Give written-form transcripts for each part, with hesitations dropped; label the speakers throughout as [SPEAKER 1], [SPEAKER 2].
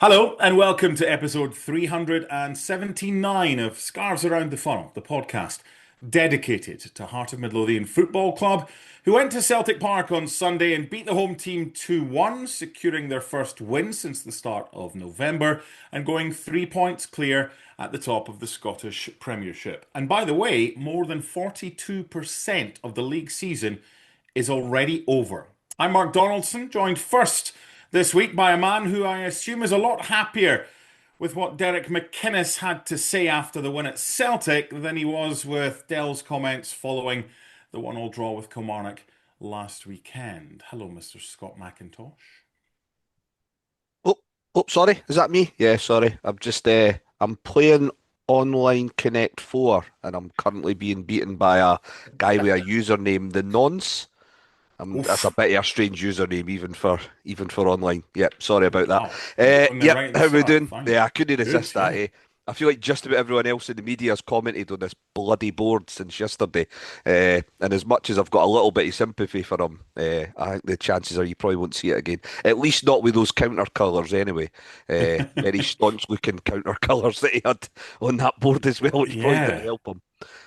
[SPEAKER 1] Hello and welcome to episode 379 of Scarves Around the Funnel, the podcast dedicated to Heart of Midlothian Football Club, who went to Celtic Park on Sunday and beat the home team 2-1, securing their first win since the start of November and going 3 points clear at the top of the Scottish Premiership. And by the way, more than 42% of the league season is already over. I'm Mark Donaldson, joined first this week by a man who I assume is a lot happier with what Derek McInnes had to say after the win at Celtic than he was with Dell's comments following the 1-1 draw with Kilmarnock last weekend. Hello, Mr. Scott McIntosh.
[SPEAKER 2] Oh, sorry. Is that me? Yeah, sorry. I'm playing online Connect 4 and I'm currently being beaten by a guy with a username, the Nonce. That's a
[SPEAKER 1] Oof.
[SPEAKER 2] bit of a strange username even for online. Yep, sorry about that.
[SPEAKER 1] Wow. You're putting it
[SPEAKER 2] Yep,
[SPEAKER 1] right at the
[SPEAKER 2] how we
[SPEAKER 1] start.
[SPEAKER 2] doing?
[SPEAKER 1] Fine.
[SPEAKER 2] Yeah, I couldn't
[SPEAKER 1] Good,
[SPEAKER 2] resist that,
[SPEAKER 1] yeah.
[SPEAKER 2] eh? I feel like just about everyone else in the media has commented on this bloody board since yesterday. And as much as I've got a little bit of sympathy for him, I think the chances are you probably won't see it again. At least not with those counter colours anyway. Very staunch looking counter colours that he had on that board as well, which probably didn't
[SPEAKER 1] Yeah.
[SPEAKER 2] help him.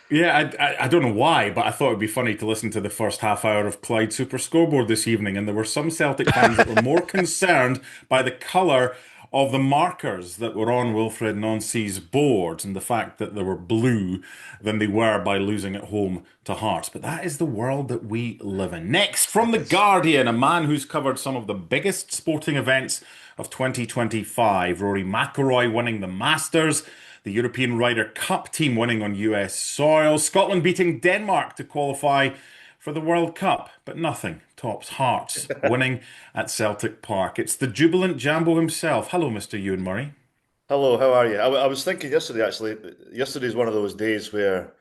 [SPEAKER 1] Yeah, I don't know why, but I thought it'd be funny to listen to the first half hour of Clyde Super Scoreboard this evening, and there were some Celtic fans that were more concerned by the colour of the markers that were on Wilfred Nancy's board and the fact that they were blue than they were by losing at home to Hearts. But that is the world that we live in. Next, from
[SPEAKER 2] It
[SPEAKER 1] The
[SPEAKER 2] is.
[SPEAKER 1] Guardian, a man who's covered some of the biggest sporting events of 2025, Rory McIlroy winning the Masters, the European Ryder Cup team winning on US soil, Scotland beating Denmark to qualify for the World Cup, but nothing tops Hearts winning at Celtic Park. It's the jubilant Jambo himself. Hello, Mr. Ewan Murray.
[SPEAKER 3] Hello, how are you? I was thinking yesterday, actually. Yesterday's one of those days where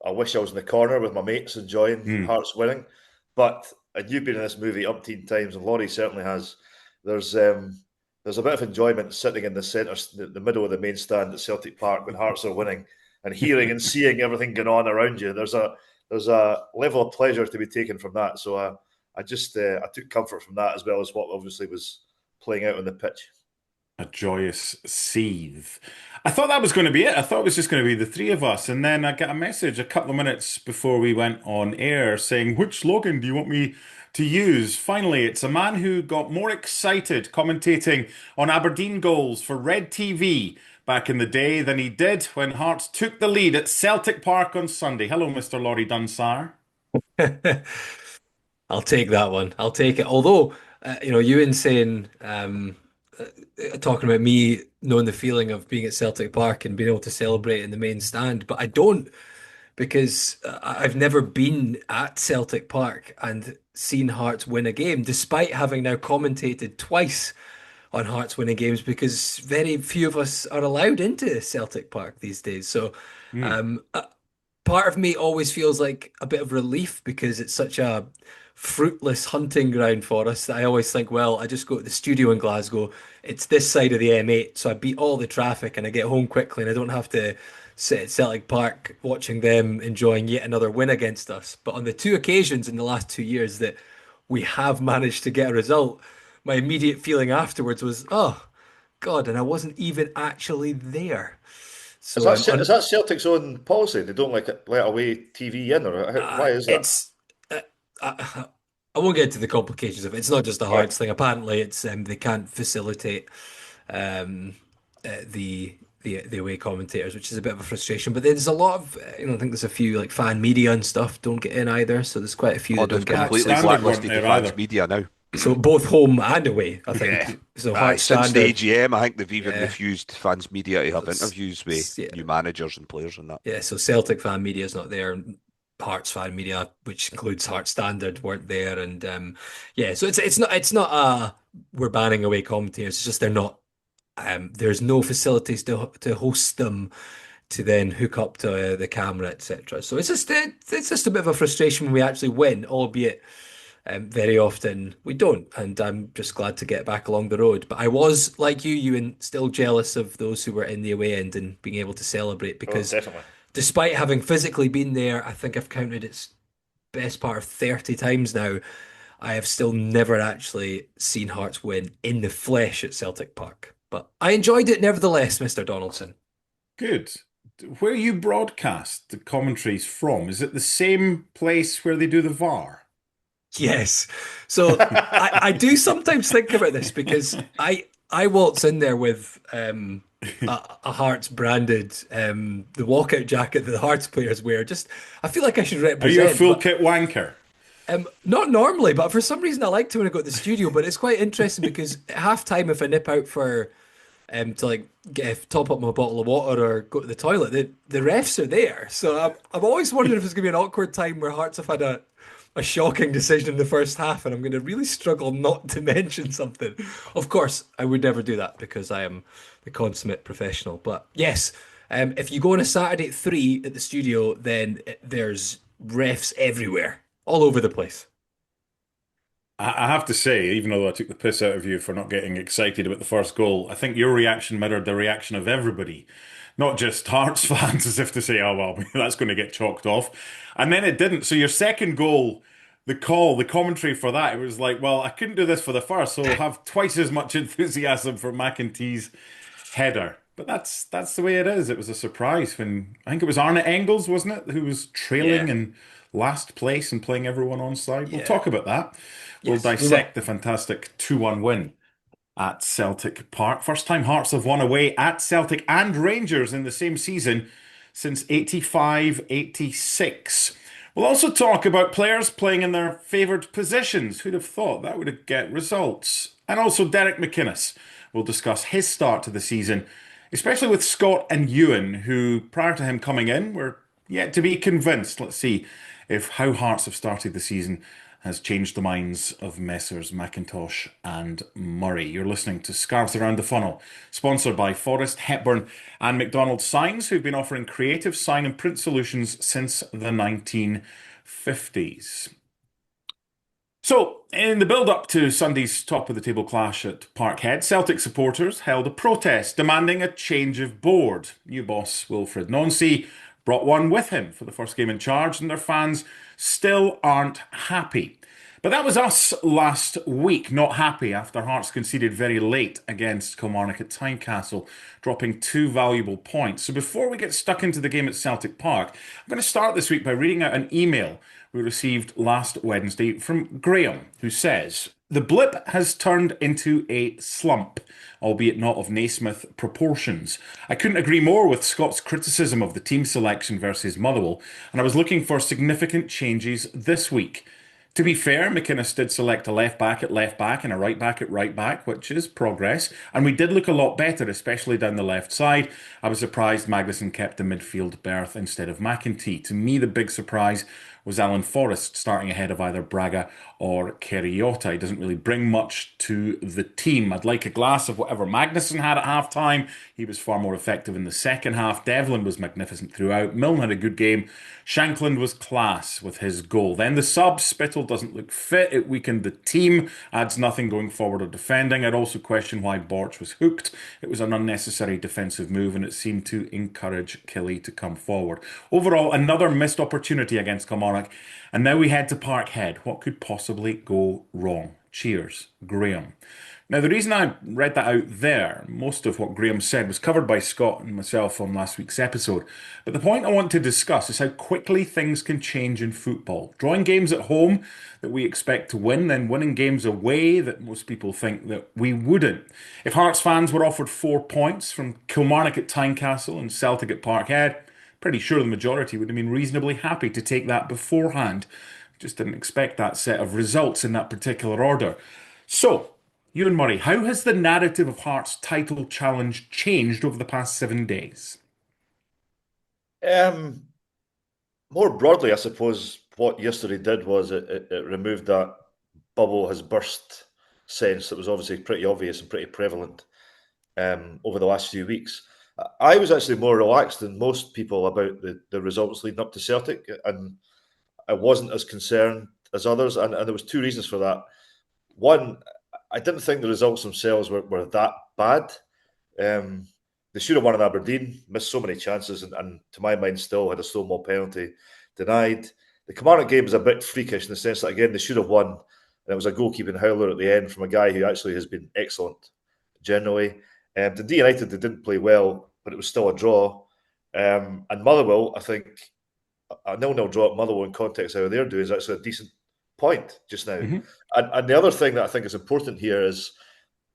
[SPEAKER 3] I wish I was in the corner with my mates enjoying
[SPEAKER 1] Hmm.
[SPEAKER 3] Hearts winning. But and you've been in this movie umpteen times, and Laurie certainly has. There's um, there's a bit of enjoyment sitting in the centre, the middle of the main stand at Celtic Park when Hearts are winning, and hearing and seeing everything going on around you. There's a level of pleasure to be taken from that. So I took comfort from that as well as what obviously was playing out on the pitch.
[SPEAKER 1] A joyous seethe. I thought that was going to be it. I thought it was just going to be the three of us. And then I got a message a couple of minutes before we went on air saying, which slogan do you want me to use? Finally, it's a man who got more excited commentating on Aberdeen goals for Red TV back in the day than he did when Hearts took the lead at Celtic Park on Sunday. Hello, Mr. Laurie Dunsire.
[SPEAKER 4] I'll take that one. I'll take it. Although, Ewan saying, talking about me knowing the feeling of being at Celtic Park and being able to celebrate in the main stand, but I don't because I've never been at Celtic Park and seen Hearts win a game, despite having now commentated twice on Hearts winning games because very few of us are allowed into Celtic Park these days. So,
[SPEAKER 1] Hmm.
[SPEAKER 4] um, part of me always feels like a bit of relief because it's such a fruitless hunting ground for us that I always think, well, I just go to the studio in Glasgow. It's this side of the M8, so I beat all the traffic and I get home quickly and I don't have to sit at Celtic Park watching them enjoying yet another win against us. But on the two occasions in the last 2 years that we have managed to get a result, my immediate feeling afterwards was, oh God, and I wasn't even actually there.
[SPEAKER 3] Is
[SPEAKER 4] So
[SPEAKER 3] that is that Celtic's own policy? They don't like it, let away TV in, or why is that?
[SPEAKER 4] it's uh, I, I won't get into the complications of it. It's not just a
[SPEAKER 3] Right.
[SPEAKER 4] Hearts thing. Apparently, it's they can't facilitate um, the away commentators, which is a bit of a frustration. But there's a lot of I think there's a few like fan media and stuff don't get in either. So there's quite a few
[SPEAKER 2] Oh,
[SPEAKER 4] that don't
[SPEAKER 2] they've
[SPEAKER 4] get
[SPEAKER 1] Hearts
[SPEAKER 2] completely
[SPEAKER 4] access.
[SPEAKER 1] Standard weren't
[SPEAKER 2] blacklisted the
[SPEAKER 1] there
[SPEAKER 2] fans'
[SPEAKER 1] either.
[SPEAKER 2] media now.
[SPEAKER 4] So both home and away, I
[SPEAKER 2] Yeah.
[SPEAKER 4] think. So
[SPEAKER 2] Aye,
[SPEAKER 4] Hearts
[SPEAKER 2] since the
[SPEAKER 4] standard,
[SPEAKER 2] AGM, I think they've even
[SPEAKER 4] yeah.
[SPEAKER 2] refused fans media to
[SPEAKER 4] So
[SPEAKER 2] have interviews with
[SPEAKER 4] yeah,
[SPEAKER 2] new managers and players and that.
[SPEAKER 4] yeah. So Celtic fan media is not there. Hearts fan media, which includes Hearts Standard, weren't there, and yeah. So it's not we're banning away commentators. It's just they're not. There's no facilities to host them to then hook up to the camera, etc. So it's just a bit of a frustration when we actually win, albeit very often we don't. And I'm just glad to get back along the road. But I was like you, Ewan, still jealous of those who were in the away end and being able to celebrate
[SPEAKER 3] Oh,
[SPEAKER 4] because
[SPEAKER 3] definitely.
[SPEAKER 4] despite having physically been there, I think I've counted its best part of 30 times now. I have still never actually seen Hearts win in the flesh at Celtic Park. But I enjoyed it nevertheless, Mr. Donaldson.
[SPEAKER 1] Good. Where you broadcast the commentaries from, is it the same place where they do the VAR?
[SPEAKER 4] Yes. So I do sometimes think about this because I waltz in there with a Hearts branded the walkout jacket that the Hearts players wear. Just I feel like I should
[SPEAKER 1] Are you a
[SPEAKER 4] represent,
[SPEAKER 1] full
[SPEAKER 4] but
[SPEAKER 1] kit wanker?
[SPEAKER 4] not normally, but for some reason I like to when I go to the studio. But it's quite interesting because at half time if I nip out for to like top up my bottle of water or go to the toilet, the refs are there. So I'm always wondering if it's gonna be an awkward time where Hearts have had a shocking decision in the first half, and I'm going to really struggle not to mention something. Of course, I would never do that because I am the consummate professional. But yes, if you go on a Saturday at 3 at the studio, then there's refs everywhere, all over the place.
[SPEAKER 1] I have to say, even though I took the piss out of you for not getting excited about the first goal, I think your reaction mirrored the reaction of everybody, not just Hearts fans, as if to say, oh, well, that's going to get chalked off. And then it didn't. So your second goal, the commentary for that, it was like, well, I couldn't do this for the first, so I'll have twice as much enthusiasm for McIntyre's header. But that's the way it is. It was a surprise when, I think it was Arne Engels, wasn't it, who was trailing
[SPEAKER 4] Yeah,
[SPEAKER 1] in last place and playing everyone on side. We'll
[SPEAKER 4] yeah,
[SPEAKER 1] talk about that. We'll
[SPEAKER 4] yes, we will.
[SPEAKER 1] dissect the fantastic 2-1 win at Celtic Park. First time Hearts have won away at Celtic and Rangers in the same season since 85-86. We'll also talk about players playing in their favoured positions. Who'd have thought that would get results? And also Derek McInnes. We'll discuss his start to the season, especially with Scott and Ewan, who prior to him coming in were yet to be convinced. Let's see if how Hearts have started the season has changed the minds of Messrs McIntosh and Murray. You're listening to Scarves Around the Funnel, sponsored by Forrest, Hepburn and McDonald Signs, who've been offering creative sign and print solutions since the 1950s. So, in the build-up to Sunday's top-of-the-table clash at Parkhead, Celtic supporters held a protest demanding a change of board. New boss Wilfred Nancy brought one with him for the first game in charge, and their fans still aren't happy. But that was us last week, not happy after Hearts conceded very late against Kilmarnock at Tynecastle, dropping 2 valuable points. So before we get stuck into the game at Celtic Park, I'm going to start this week by reading out an email we received last Wednesday from Graham, who says, "The blip has turned into a slump, albeit not of Naismith proportions. I couldn't agree more with Scott's criticism of the team selection versus Motherwell, and I was looking for significant changes this week. To be fair, McInnes did select a left back at left back and a right back at right back, which is progress, and we did look a lot better, especially down the left side. I was surprised Magnuson kept the midfield berth instead of McIntyre. To me, the big surprise was Alan Forrest starting ahead of either Braga or Kerriota. He doesn't really bring much to the team. I'd like a glass of whatever Magnuson had at half-time. He was far more effective in the second half. Devlin was magnificent throughout. Milne had a good game. Shankland was class with his goal. Then the sub, Spittle doesn't look fit. It weakened the team, adds nothing going forward or defending. I'd also question why Borch was hooked. It was an unnecessary defensive move and it seemed to encourage Killie to come forward. Overall, another missed opportunity against Kilmarnock. And now we head to Parkhead. What could possibly go wrong? Cheers, Graham." Now, the reason I read that out there, most of what Graham said was covered by Scott and myself on last week's episode. But the point I want to discuss is how quickly things can change in football. Drawing games at home that we expect to win, then winning games away that most people think that we wouldn't. If Hearts fans were offered 4 points from Kilmarnock at Tynecastle and Celtic at Parkhead, pretty sure the majority would have been reasonably happy to take that beforehand. Just didn't expect that set of results in that particular order. So, Ewan Murray, how has the narrative of Hearts' title challenge changed over the past 7 days?
[SPEAKER 3] More broadly, I suppose what yesterday did was it removed that bubble has burst sense that was obviously pretty obvious and pretty prevalent over the last few weeks. I was actually more relaxed than most people about the results leading up to Celtic, and I wasn't as concerned as others, and there was 2 reasons for that. One, I didn't think the results themselves were that bad. They should have won in Aberdeen, missed so many chances, and to my mind still had a Stonewall penalty denied. The Kilmarnock game is a bit freakish in the sense that, again, they should have won, and it was a goalkeeping howler at the end from a guy who actually has been excellent generally. Dundee United, they didn't play well, but it was still a draw. And Motherwell, I think a 0-0 draw at Motherwell in context of how they're doing is actually a decent point just now.
[SPEAKER 1] Mm-hmm.
[SPEAKER 3] And the other thing that I think is important here is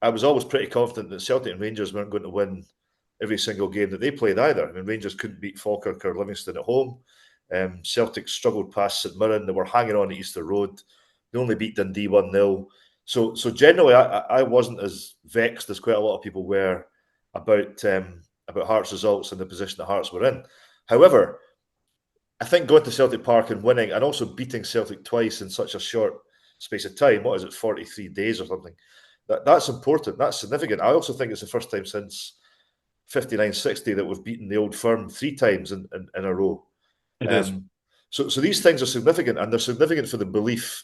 [SPEAKER 3] I was always pretty confident that Celtic and Rangers weren't going to win every single game that they played either. I mean, Rangers couldn't beat Falkirk or Livingston at home. Celtic struggled past St Mirren. They were hanging on at Easter Road. They only beat Dundee 1-0. So generally, I wasn't as vexed as quite a lot of people were about Hearts' results and the position that Hearts were in. However, I think going to Celtic Park and winning and also beating Celtic twice in such a short space of time, what is it, 43 days or something, that's important. That's significant. I also think it's the first time since 59-60 that we've beaten the Old Firm 3 times in a row.
[SPEAKER 1] It is.
[SPEAKER 3] So these things are significant, and they're significant for the belief,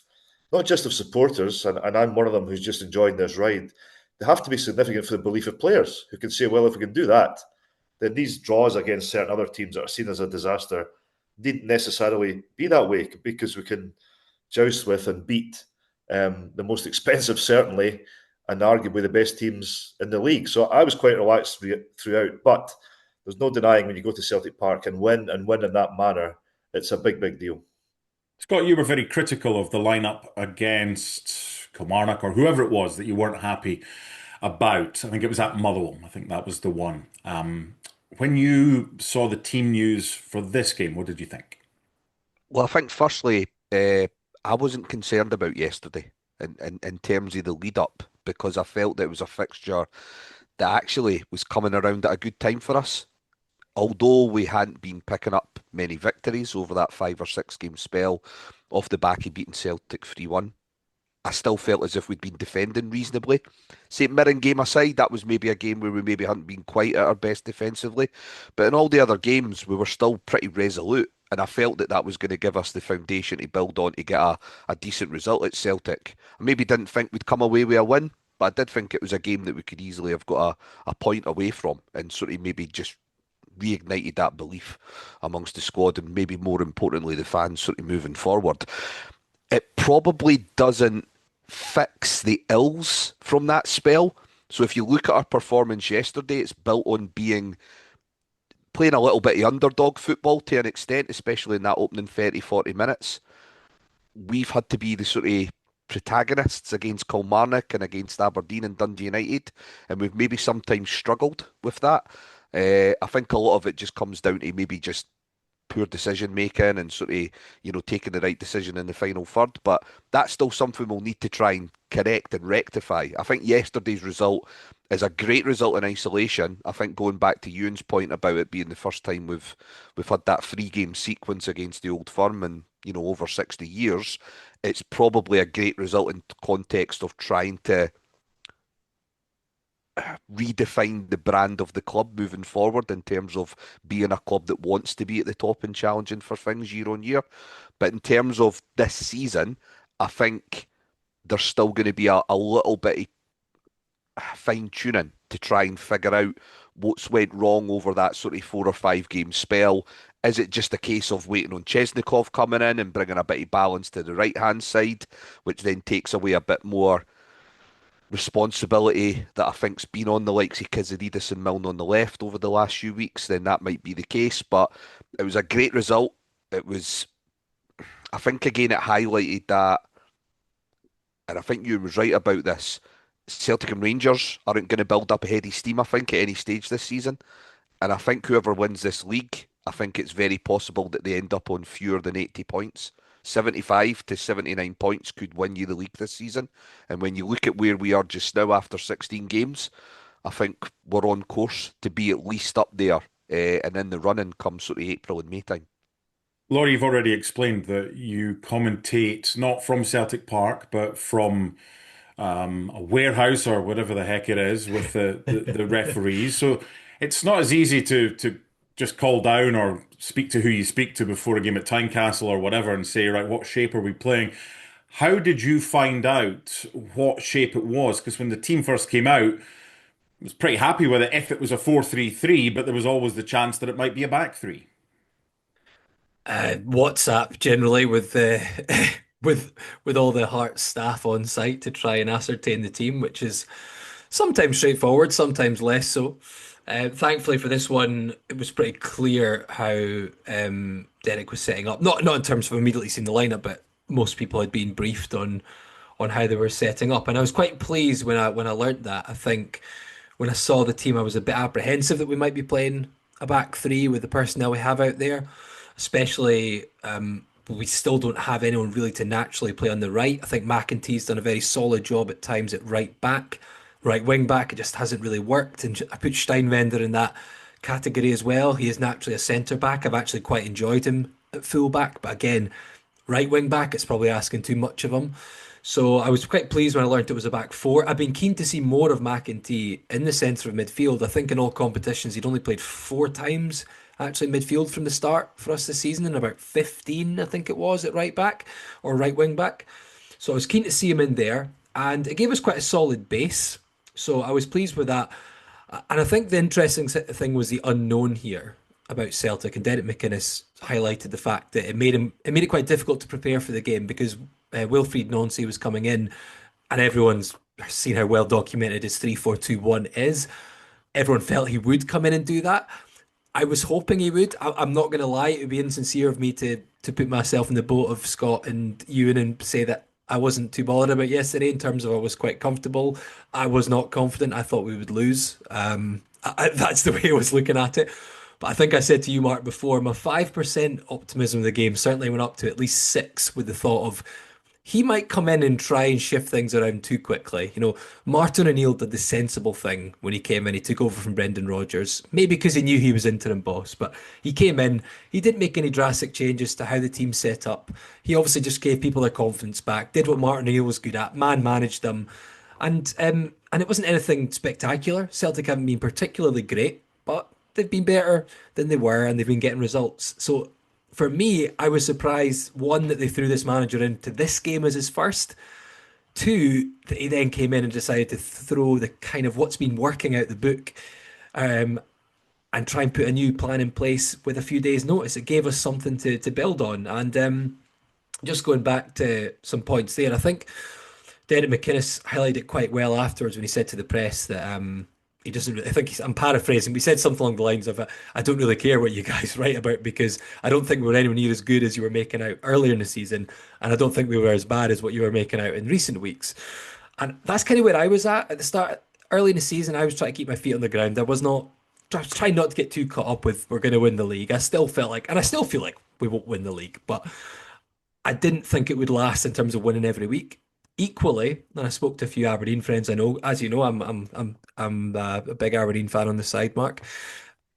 [SPEAKER 3] not just of supporters, and I'm one of them who's just enjoying this ride. They have to be significant for the belief of players who can say, well, if we can do that, then these draws against certain other teams that are seen as a disaster needn't necessarily be that way, because we can joust with and beat the most expensive, certainly, and arguably the best teams in the league. So I was quite relaxed throughout, but there's no denying when you go to Celtic Park and win in that manner, it's a big, big deal.
[SPEAKER 1] Scott, you were very critical of the lineup against Kilmarnock or whoever it was that you weren't happy about. I think it was at Motherwell. I think that was the one. When you saw the team news for this game, what did you think?
[SPEAKER 2] Well, I think firstly, I wasn't concerned about yesterday in terms of the lead up, because I felt that it was a fixture that actually was coming around at a good time for us. Although we hadn't been picking up many victories over that 5 or 6 game spell off the back of beating Celtic 3-1, I still felt as if we'd been defending reasonably. St Mirren game aside, that was maybe a game where we maybe hadn't been quite at our best defensively. But in all the other games, we were still pretty resolute. And I felt that was going to give us the foundation to build on to get a decent result at Celtic. I maybe didn't think we'd come away with a win, but I did think it was a game that we could easily have got a point away from and sort of maybe just reignited that belief amongst the squad and maybe more importantly the fans sort of moving forward. It probably doesn't fix the ills from that spell. So if you look at our performance yesterday, it's built on playing a little bit of underdog football to an extent, especially in that opening 30, 40 minutes. We've had to be the sort of protagonists against Kilmarnock and against Aberdeen and Dundee United, and we've maybe sometimes struggled with that. I think a lot of it just comes down to maybe just poor decision making and sort of, taking the right decision in the final third. But that's still something we'll need to try and correct and rectify. I think yesterday's result is a great result in isolation. I think going back to Ewan's point about it being the first time we've had that 3 game sequence against the Old Firm in, over 60 years, it's probably a great result in context of trying to redefine the brand of the club moving forward in terms of being a club that wants to be at the top and challenging for things year on year. But in terms of this season, I think there's still going to be a little bit of fine tuning to try and figure out what's went wrong over that sort of 4 or 5 game spell. Is it just a case of waiting on Chesnikov coming in and bringing a bit of balance to the right hand side, which then takes away a bit more responsibility that I think's been on the likes of Kizadidis and Milne on the left over the last few weeks? Then that might be the case. But it was a great result. It was, I think again, it highlighted that, and I think you was right about this, Celtic and Rangers aren't going to build up a heady steam, I think, at any stage this season. And I think whoever wins this league, I think it's very possible that they end up on fewer than 80 points. 75 to 79 points could win you the league this season. And when you look at where we are just now after 16 games, I think we're on course to be at least up there and in the running come sort of April and May time.
[SPEAKER 1] Laurie, you've already explained that you commentate not from Celtic Park, but from a warehouse or whatever the heck it is with the referees. So it's not as easy to just call down or speak to who you speak to before a game at Tynecastle or whatever and say, right, what shape are we playing? How did you find out what shape it was? Because when the team first came out, I was pretty happy with it if it was a 4-3-3, but there was always the chance that it might be a back 3.
[SPEAKER 4] WhatsApp generally with with all the Hearts staff on site to try and ascertain the team, which is sometimes straightforward, sometimes less so. Thankfully for this one, it was pretty clear how Derek was setting up. Not in terms of immediately seeing the lineup, but most people had been briefed on how they were setting up, and I was quite pleased when I learnt that. I think when I saw the team, I was a bit apprehensive that we might be playing a back three with the personnel we have out there, especially we still don't have anyone really to naturally play on the right. I think McIntyre's done a very solid job at times at right back, right wing back. It just hasn't really worked. And I put Steinwender in that category as well. He is naturally a centre back. I've actually quite enjoyed him at full back, but again, right wing back, it's probably asking too much of him. So I was quite pleased when I learned it was a back four. I've been keen to see more of McIntyre in the centre of midfield. I think in all competitions he'd only played 4 times actually midfield from the start for us this season, and about 15 I think it was at right back or right wing back. So I was keen to see him in there, and it gave us quite a solid base. So I was pleased with that. And I think the interesting thing was the unknown here about Celtic, and Derek McInnes highlighted the fact that it made it quite difficult to prepare for the game because Wilfried Nancy was coming in, and everyone's seen how well documented his 3-4-2-1 is. Everyone felt he would come in and do that. I was hoping he would. I'm not going to lie; it would be insincere of me to put myself in the boat of Scott and Ewan and say that I wasn't too bothered about yesterday in terms of I was quite comfortable. I was not confident. I thought we would lose. That's the way I was looking at it. But I think I said to you, Mark, before, my 5% optimism of the game certainly went up to at least 6 with the thought of he might come in and try and shift things around too quickly. Martin O'Neill did the sensible thing when he came in. He took over from Brendan Rodgers, maybe because he knew he was interim boss, but he came in. He didn't make any drastic changes to how the team set up. He obviously just gave people their confidence back, did what Martin O'Neill was good at, man managed them, and it wasn't anything spectacular. Celtic haven't been particularly great, but they've been better than they were, and they've been getting results. So for me, I was surprised, one, that they threw this manager into this game as his first. Two, that he then came in and decided to throw the kind of what's been working out the book, um, and try and put a new plan in place with a few days' notice. It gave us something to build on. And just going back to some points there, I think Derek McInnes highlighted it quite well afterwards when he said to the press that he doesn't really, I think I'm paraphrasing, but he said something along the lines of, I don't really care what you guys write about because I don't think we were anywhere near as good as you were making out earlier in the season, and I don't think we were as bad as what you were making out in recent weeks. And that's kind of where I was at the start. Early in the season, I was trying to keep my feet on the ground. I was trying not to get too caught up with we're going to win the league. I still felt like, and I still feel like we won't win the league, but I didn't think it would last in terms of winning every week. Equally, and I spoke to a few Aberdeen friends I know, as you know, I'm a big Aberdeen fan on the side, Mark.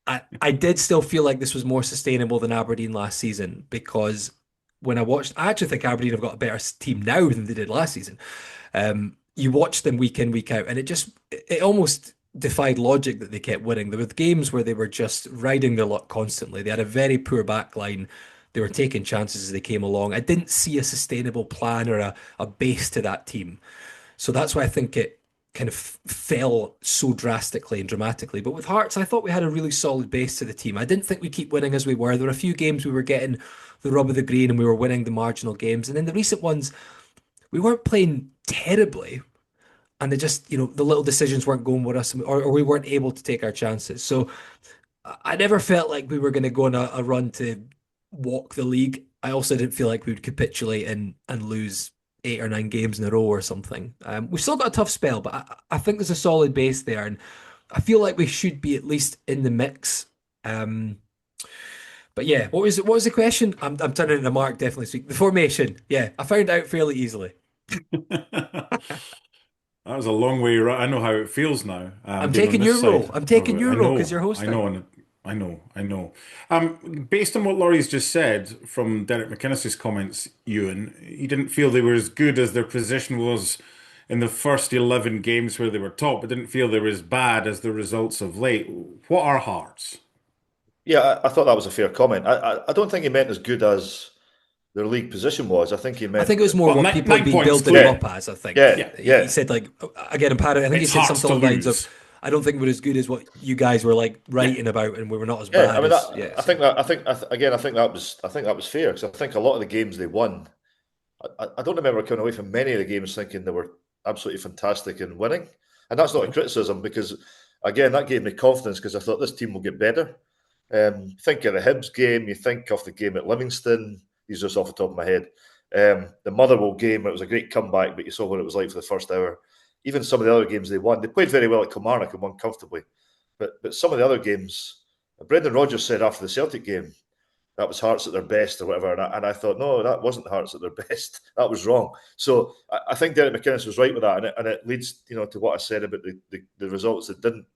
[SPEAKER 4] I did still feel like this was more sustainable than Aberdeen last season because when I actually think Aberdeen have got a better team now than they did last season. You watch them week in, week out, and it almost defied logic that they kept winning. There were games where they were just riding their luck constantly. They had a very poor back line. They were taking chances as they came along. I didn't see a sustainable plan or a base to that team. So that's why I think it kind of fell so drastically and dramatically. But with Hearts, I thought we had a really solid base to the team. I didn't think we'd keep winning as we were. There were a few games we were getting the rub of the green and we were winning the marginal games. And in the recent ones, we weren't playing terribly. And the little decisions weren't going with us, or we weren't able to take our chances. So I never felt like we were going to go on a run to walk the league. I also didn't feel like we would capitulate and lose 8 or 9 games in a row or something. We've still got a tough spell, but I think there's a solid base there, and I feel like we should be at least in the mix. But yeah, what was the question? I'm turning it to Mark definitely speak. The formation, yeah, I found out fairly easily.
[SPEAKER 1] That was a long way. I know how it feels now.
[SPEAKER 4] I'm
[SPEAKER 1] being on
[SPEAKER 4] taking
[SPEAKER 1] this
[SPEAKER 4] your role.
[SPEAKER 1] side
[SPEAKER 4] I'm taking
[SPEAKER 1] of it.
[SPEAKER 4] your
[SPEAKER 1] I
[SPEAKER 4] role because
[SPEAKER 1] know,
[SPEAKER 4] you're hosting.
[SPEAKER 1] I know. Based on what Laurie's just said from Derek McInnes' comments, Ewan, he didn't feel they were as good as their position was in the first 11 games where they were top, but didn't feel they were as bad as the results of late. What are Hearts?
[SPEAKER 3] Yeah, I thought that was a fair comment. I don't think he meant as good as their league position was. I think he
[SPEAKER 4] I
[SPEAKER 3] meant
[SPEAKER 4] think it was more
[SPEAKER 1] Well,
[SPEAKER 4] what
[SPEAKER 1] nine,
[SPEAKER 4] people had
[SPEAKER 1] 9
[SPEAKER 4] been
[SPEAKER 1] points
[SPEAKER 4] building him
[SPEAKER 3] clear.
[SPEAKER 4] up as, I think.
[SPEAKER 3] Yeah,
[SPEAKER 1] Yeah,
[SPEAKER 3] yeah,
[SPEAKER 4] He said, like, again, I think he
[SPEAKER 1] it's
[SPEAKER 4] said
[SPEAKER 1] Hearts
[SPEAKER 4] something
[SPEAKER 1] to
[SPEAKER 4] along the lines of,
[SPEAKER 1] lose.
[SPEAKER 4] I don't think we're as good as what you guys were like
[SPEAKER 1] Yeah,
[SPEAKER 4] writing about, and we were not as
[SPEAKER 3] yeah. I
[SPEAKER 4] bad
[SPEAKER 3] mean,
[SPEAKER 4] as,
[SPEAKER 3] that,
[SPEAKER 4] yeah.
[SPEAKER 3] I
[SPEAKER 4] So
[SPEAKER 3] think that I think I th- again, I think that was fair because I think a lot of the games they won I don't remember coming away from many of the games thinking they were absolutely fantastic in winning. And that's not a criticism because, again, that gave me confidence because I thought this team will get better. Think of the Hibs game, you think of the game at Livingston, these are just off the top of my head. The Motherwell game, it was a great comeback, but you saw what it was like for the first hour. Even some of the other games they won, they played very well at Kilmarnock and won comfortably. But some of the other games, Brendan Rodgers said after the Celtic game, that was Hearts at their best or whatever. And I thought, no, that wasn't Hearts at their best. That was wrong. So I think Derek McInnes was right with that. And it leads, to what I said about the results that didn't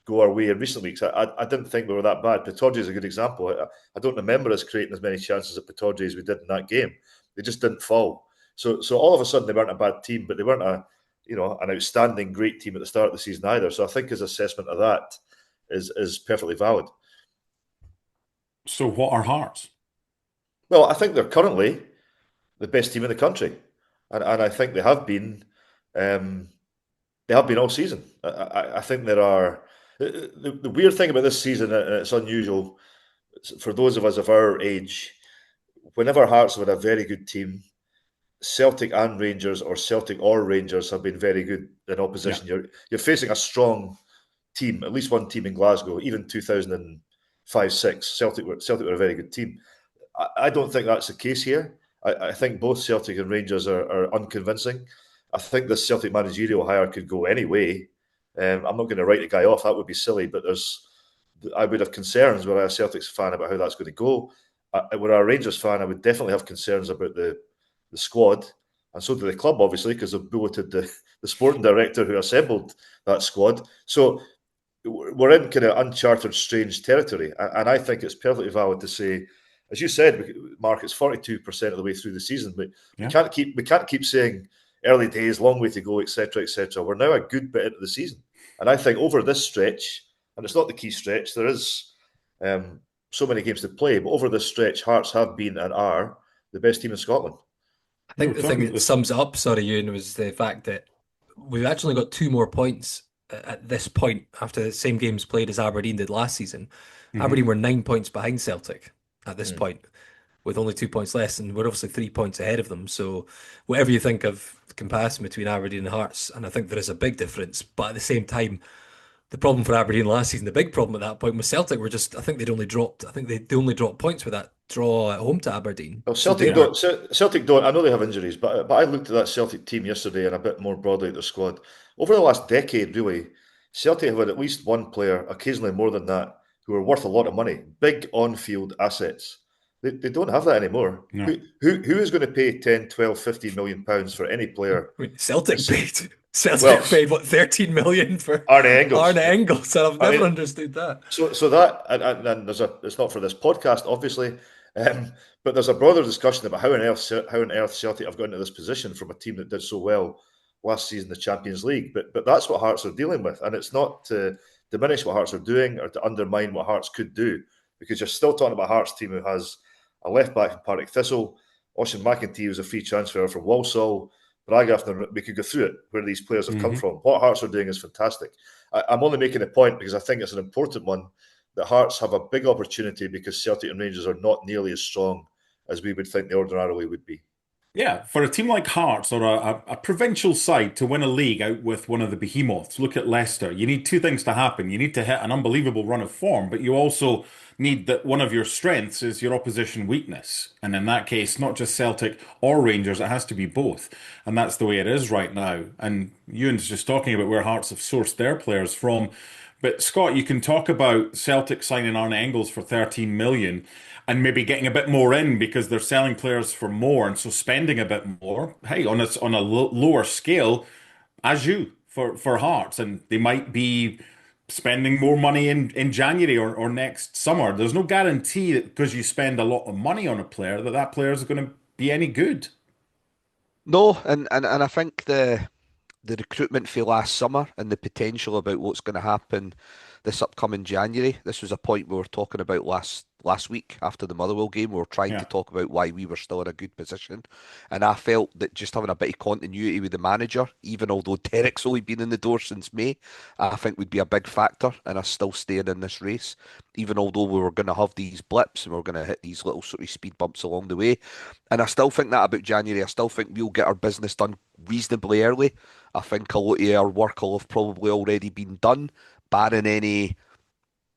[SPEAKER 3] go our way in recent weeks. I didn't think we were that bad. Pittodrie is a good example. I don't remember us creating as many chances at Pittodrie as we did in that game. They just didn't fall. So all of a sudden they weren't a bad team, but they weren't an outstanding great team at the start of the season either. So I think his assessment of that is perfectly valid.
[SPEAKER 1] So what are Hearts?
[SPEAKER 3] Well, I think they're currently the best team in the country, and I think they have been. They have been all season. I think there are the weird thing about this season, and it's unusual for those of us of our age. Whenever Hearts have had a very good team, Celtic and Rangers, or Celtic or Rangers, have been very good in opposition. Yeah. You're facing a strong team, at least one team in Glasgow. Even 2005-06, Celtic were a very good team. I don't think that's the case here. I think both Celtic and Rangers are unconvincing. I think this Celtic managerial hire could go any way. I'm not going to write the guy off. That would be silly. But I would have concerns were I a Celtics fan about how that's going to go. Were I a Rangers fan, I would definitely have concerns about the squad. And so do the club, obviously, because they've bulleted the sporting director who assembled that squad. So we're in kind of uncharted, strange territory. And I think it's perfectly valid to say, as you said, Mark, it's 42% of the way through the season. But we can't keep saying early days, long way to go, etc., etc. We're now a good bit into the season, and I think over this stretch, and it's not the key stretch, there is so many games to play, but over this stretch, Hearts have been and are the best team in Scotland.
[SPEAKER 4] I think the thing that sums it up, sorry, Ewan, was the fact that we've actually got 2 more points at this point after the same games played as Aberdeen did last season. Aberdeen were 9 points behind Celtic at this point, with only 2 points less, and we're obviously 3 points ahead of them. So whatever you think of the comparison between Aberdeen and Hearts, and I think there is a big difference, but at the same time, the problem for Aberdeen last season, the big problem at that point was Celtic were just, I think they only dropped points with that draw at home to Aberdeen.
[SPEAKER 3] Well, Celtic don't, I know they have injuries, but I looked at that Celtic team yesterday and a bit more broadly at their squad. Over the last decade, really, Celtic have had at least one player, occasionally more than that, who are worth a lot of money, big on-field assets. They don't have that anymore. No. Who is going to pay 10, 12, 15 million pounds for any player?
[SPEAKER 4] Celtic paid what, 13 million for
[SPEAKER 3] Arne Engels.
[SPEAKER 4] And I've never understood that.
[SPEAKER 3] So that and it's not for this podcast, obviously, but there's a broader discussion about how on earth Celtic have got into this position from a team that did so well last season in the Champions League. But that's what Hearts are dealing with, and it's not to diminish what Hearts are doing or to undermine what Hearts could do, because you're still talking about a Hearts team who has a left back from Partick Thistle, Oisin McIntosh was a free transfer from Walsall, Braga, we could go through it where these players have come from. What Hearts are doing is fantastic. I'm only making a point because I think it's an important one that Hearts have a big opportunity because Celtic and Rangers are not nearly as strong as we would think they ordinarily would be.
[SPEAKER 1] Yeah, for a team like Hearts or a provincial side to win a league out with one of the behemoths, look at Leicester. You need 2 things to happen. You need to hit an unbelievable run of form, but you also need that one of your strengths is your opposition weakness. And in that case, not just Celtic or Rangers, it has to be both. And that's the way it is right now. And Ewan's just talking about where Hearts have sourced their players from. But Scott, you can talk about Celtic signing Arne Engels for 13 million and maybe getting a bit more in because they're selling players for more and so spending a bit more. Hey, on a lower scale, as you for Hearts, and they might be spending more money in January or next summer. There's no guarantee that because you spend a lot of money on a player that player is going to be any good.
[SPEAKER 2] No, and I think the recruitment for last summer and the potential about what's going to happen this upcoming January. This was a point we were talking about last last week after the Motherwell game. We were trying to talk about why we were still in a good position. And I felt that just having a bit of continuity with the manager, even although Derek's only been in the door since May, I think would be a big factor in us still staying in this race. Even although we were going to have these blips and we were going to hit these little sort of speed bumps along the way. And I still think that about January. I still think we'll get our business done reasonably early. I think a lot of our work will have probably already been done, barring any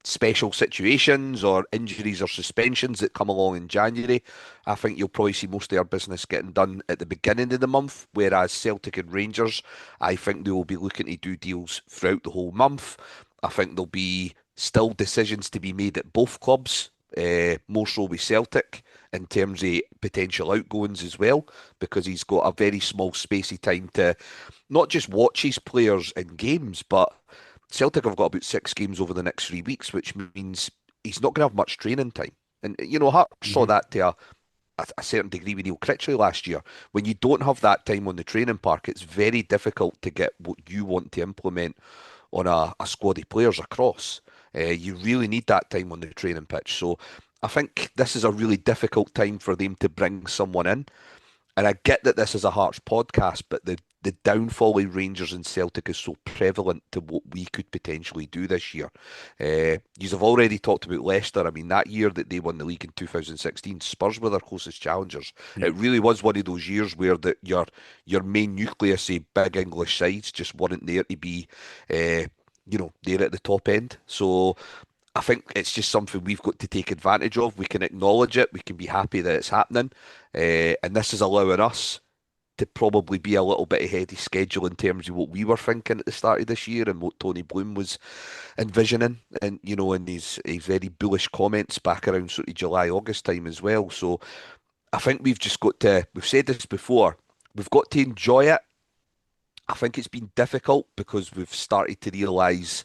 [SPEAKER 2] special situations or injuries or suspensions that come along in January. I think you'll probably see most of our business getting done at the beginning of the month, whereas Celtic and Rangers, I think they will be looking to do deals throughout the whole month. I think there'll be still decisions to be made at both clubs, more so with Celtic in terms of potential outgoings as well, because he's got a very small space of time to not just watch his players in games, but Celtic have got about 6 games over the next 3 weeks, which means he's not going to have much training time. And, Hearts saw that to a certain degree with Neil Critchley last year. When you don't have that time on the training park, it's very difficult to get what you want to implement on a squad of players across. You really need that time on the training pitch. So I think this is a really difficult time for them to bring someone in. And I get that this is a Hearts podcast, but the downfall of Rangers and Celtic is so prevalent to what we could potentially do this year. You have already talked about Leicester. I mean, that year that they won the league in 2016, Spurs were their closest challengers. It really was one of those years where your main nucleus of big English sides just weren't there to be, there at the top end. So I think it's just something we've got to take advantage of. We can acknowledge it. We can be happy that it's happening. And this is allowing us to probably be a little bit ahead of schedule in terms of what we were thinking at the start of this year and what Tony Bloom was envisioning, and in his very bullish comments back around sort of July, August time as well. So I think we've just got to, we've said this before, we've got to enjoy it. I think it's been difficult because we've started to realise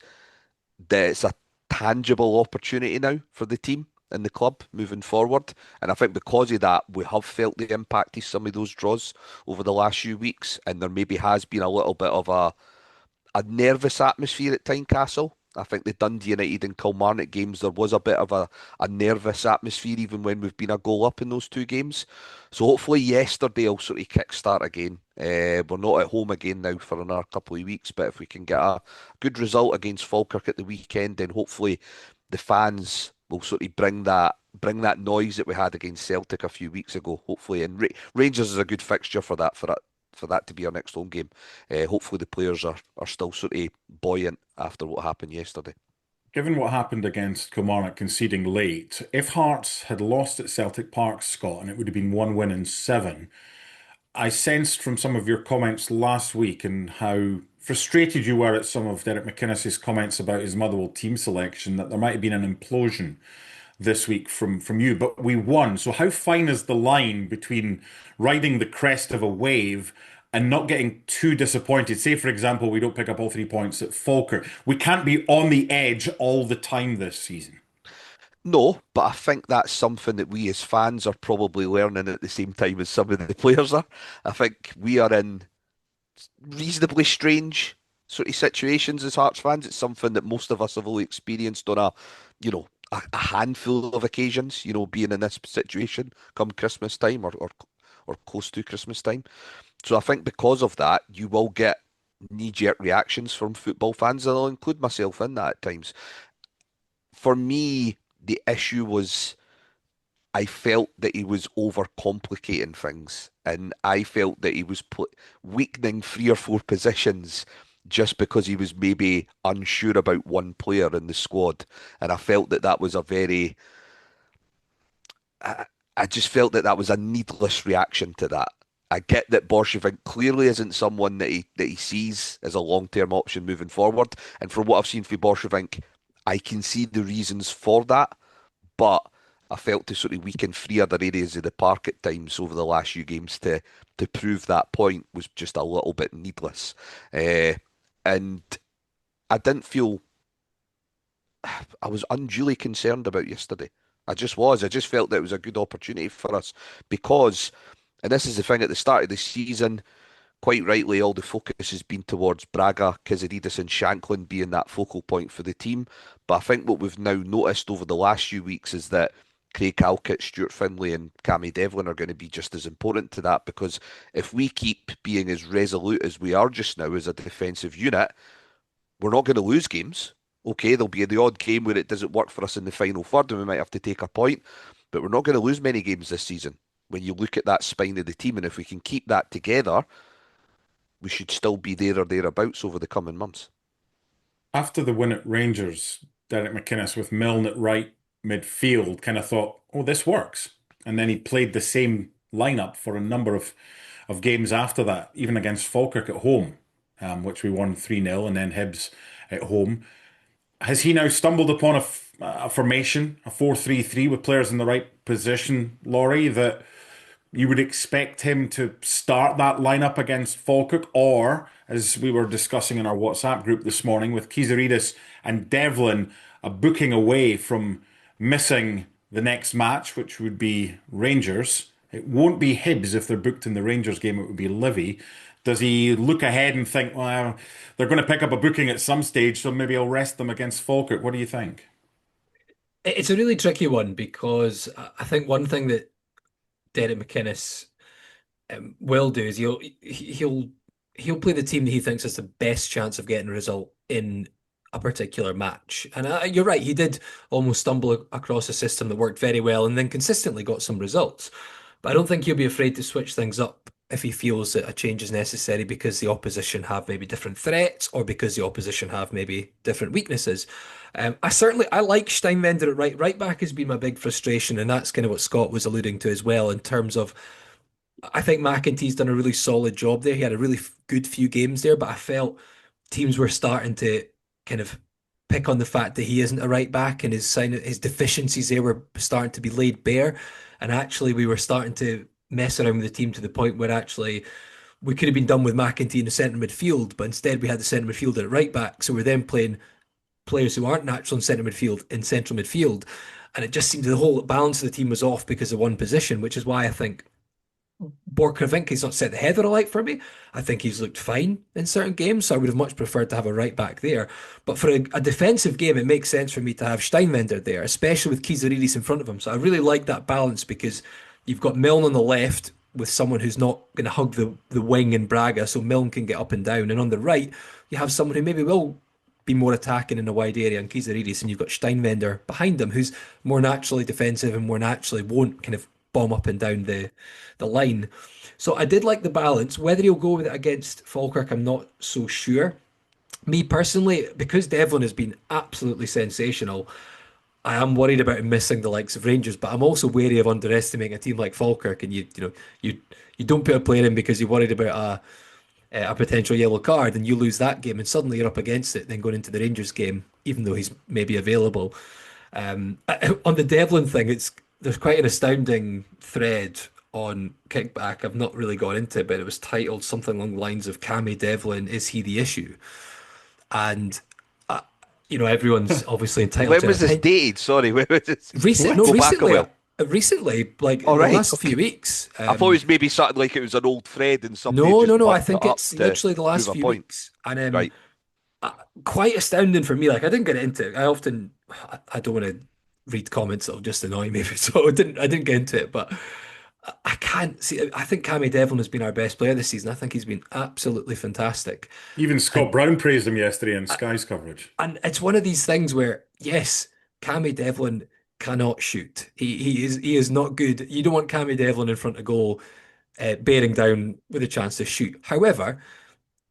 [SPEAKER 2] that it's a tangible opportunity now for the team and the club moving forward. And I think because of that, we have felt the impact of some of those draws over the last few weeks. And there maybe has been a little bit of a nervous atmosphere at Tynecastle. I think the Dundee United and Kilmarnock games, there was a bit of a nervous atmosphere even when we've been a goal up in those 2 games. So hopefully yesterday will sort of kickstart again. We're not at home again now for another couple of weeks, but if we can get a good result against Falkirk at the weekend, then hopefully the fans will sort of bring that noise that we had against Celtic a few weeks ago, hopefully. And Rangers is a good fixture for that to be our next home game. Hopefully the players are still sort of buoyant after what happened yesterday.
[SPEAKER 1] Given what happened against Kilmarnock conceding late, if Hearts had lost at Celtic Park, Scott, and it would have been 1 win in 7, I sensed from some of your comments last week and how frustrated you were at some of Derek McInnes's comments about his Motherwell team selection, that there might have been an implosion this week from you, but we won. So how fine is the line between riding the crest of a wave and not getting too disappointed? Say, for example, we don't pick up all 3 points at Falkirk. We can't be on the edge all the time this season.
[SPEAKER 2] No, but I think that's something that we as fans are probably learning at the same time as some of the players are. I think we are in reasonably strange sort of situations as Hearts fans. It's something that most of us have only experienced on a handful of occasions, being in this situation come Christmas time or close to Christmas time. So I think because of that, you will get knee-jerk reactions from football fans, and I'll include myself in that at times. For me, the issue was I felt that he was overcomplicating things, and I felt that he was weakening 3 or 4 positions just because he was maybe unsure about one player in the squad. And I felt that was a very... I just felt that was a needless reaction to that. I get that Borchgrevink clearly isn't someone that he sees as a long-term option moving forward. And from what I've seen for Borchgrevink, I can see the reasons for that. But I felt to sort of weaken 3 other areas of the park at times over the last few games to prove that point was just a little bit needless. And I didn't feel... I was unduly concerned about yesterday. I just was. I just felt that it was a good opportunity for us because, and this is the thing, at the start of the season, quite rightly, all the focus has been towards Braga, Kizadidis and Shanklin being that focal point for the team. But I think what we've now noticed over the last few weeks is that Craig Halkett, Stuart Finlay and Cammy Devlin are going to be just as important to that, because if we keep being as resolute as we are just now as a defensive unit, we're not going to lose games. Okay, there'll be the odd game where it doesn't work for us in the final third and we might have to take a point, but we're not going to lose many games this season when you look at that spine of the team. And if we can keep that together, we should still be there or thereabouts over the coming months.
[SPEAKER 1] After the win at Rangers, Derek McInnes with Milne at right midfield kind of thought, oh, this works. And then he played the same lineup for a number of games after that, even against Falkirk at home, which we won 3-0, and then Hibs at home. Has he now stumbled upon a formation, a 4-3-3 with players in the right position, Laurie, that you would expect him to start that lineup against Falkirk? Or, as we were discussing in our WhatsApp group this morning, with Kizaridis and Devlin booking away from missing the next match, which would be Rangers. It won't be Hibs if they're booked in the Rangers game, it would be Livy. Does he look ahead and think, well, they're going to pick up a booking at some stage, so maybe I'll rest them against Falkirk? What do you think?
[SPEAKER 4] It's a really tricky one, because I think one thing that Derek McInnes will do is he'll play the team that he thinks has the best chance of getting a result in a particular match. And you're right, he did almost stumble across a system that worked very well and then consistently got some results. But I don't think he'll be afraid to switch things up if he feels that a change is necessary because the opposition have maybe different threats or because the opposition have maybe different weaknesses. I like Steinwender at right back has been my big frustration, and that's kind of what Scott was alluding to as well, in terms of I think McEntie's done a really solid job there. He had a really good few games there, but I felt teams were starting to kind of pick on the fact that he isn't a right back, and his deficiencies there were starting to be laid bare. And actually, we were starting to mess around with the team to the point where actually we could have been done with McEntee in the centre midfield, but instead we had the centre midfielder at right back. So we're then playing players who aren't natural in centre midfield in central midfield. And it just seemed the whole balance of the team was off because of one position, which is why I think Borchgravink's not set the heather alight for me. I think he's looked fine in certain games, so I would have much preferred to have a right back there. But for a defensive game, it makes sense for me to have Steinwender there, especially with Kizaridis in front of him. So I really like that balance, because you've got Milne on the left with someone who's not going to hug the wing in Braga, so Milne can get up and down. And on the right, you have someone who maybe will be more attacking in a wide area, and Kizaridis, and you've got Steinwender behind him, who's more naturally defensive and more naturally won't kind of bomb up and down the line. So I did like the balance. Whether he'll go with it against Falkirk, I'm not so sure. Me personally, because Devlin has been absolutely sensational, I am worried about him missing the likes of Rangers, but I'm also wary of underestimating a team like Falkirk. And you don't put a player in because you're worried about a potential yellow card, and you lose that game, and suddenly you're up against it. Then going into the Rangers game, even though he's maybe available. On the Devlin thing, there's quite an astounding thread on Kickback. I've not really gone into it, but it was titled something along the lines of "Cammy Devlin, is he the issue?" And everyone's obviously entitled
[SPEAKER 2] When
[SPEAKER 4] to
[SPEAKER 2] was this dated? Sorry, when was this?
[SPEAKER 4] Recently, like
[SPEAKER 2] All
[SPEAKER 4] in the
[SPEAKER 2] right,
[SPEAKER 4] last
[SPEAKER 2] okay.
[SPEAKER 4] few weeks.
[SPEAKER 2] I thought it was maybe something like it was an old thread and something.
[SPEAKER 4] No. I think it's literally the last few weeks, and
[SPEAKER 2] Right.
[SPEAKER 4] quite astounding for me. Like I didn't get into it. I don't want to read comments that'll just annoy me, so I didn't get into it. But I can't see. I think Cammy Devlin has been our best player this season. I think he's been absolutely fantastic.
[SPEAKER 1] Even Scott Brown praised him yesterday in Sky's coverage.
[SPEAKER 4] And it's one of these things where, yes, Cammy Devlin cannot shoot. He is not good. You don't want Cammy Devlin in front of goal, bearing down with a chance to shoot. However,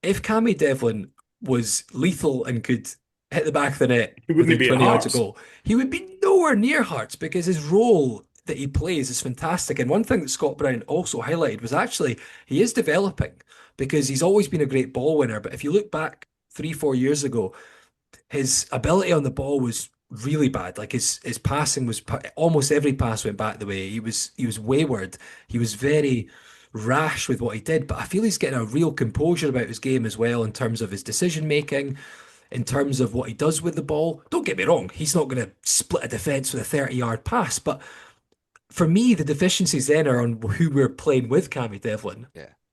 [SPEAKER 4] if Cammy Devlin was lethal and could hit the back of the net within 20 yards of goal, he would be nowhere near Hearts, because his role that he plays is fantastic. And one thing that Scott Brown also highlighted was actually he is developing, because he's always been a great ball winner. But if you look back 3-4 years ago, his ability on the ball was really bad. Like his passing was almost every pass went back the way. He was wayward. He was very rash with what he did. But I feel he's getting a real composure about his game as well, in terms of his decision making, in terms of what he does with the ball. Don't get me wrong, he's not going to split a defence with a 30-yard pass, but for me, the deficiencies then are on who we're playing with Cammy Devlin,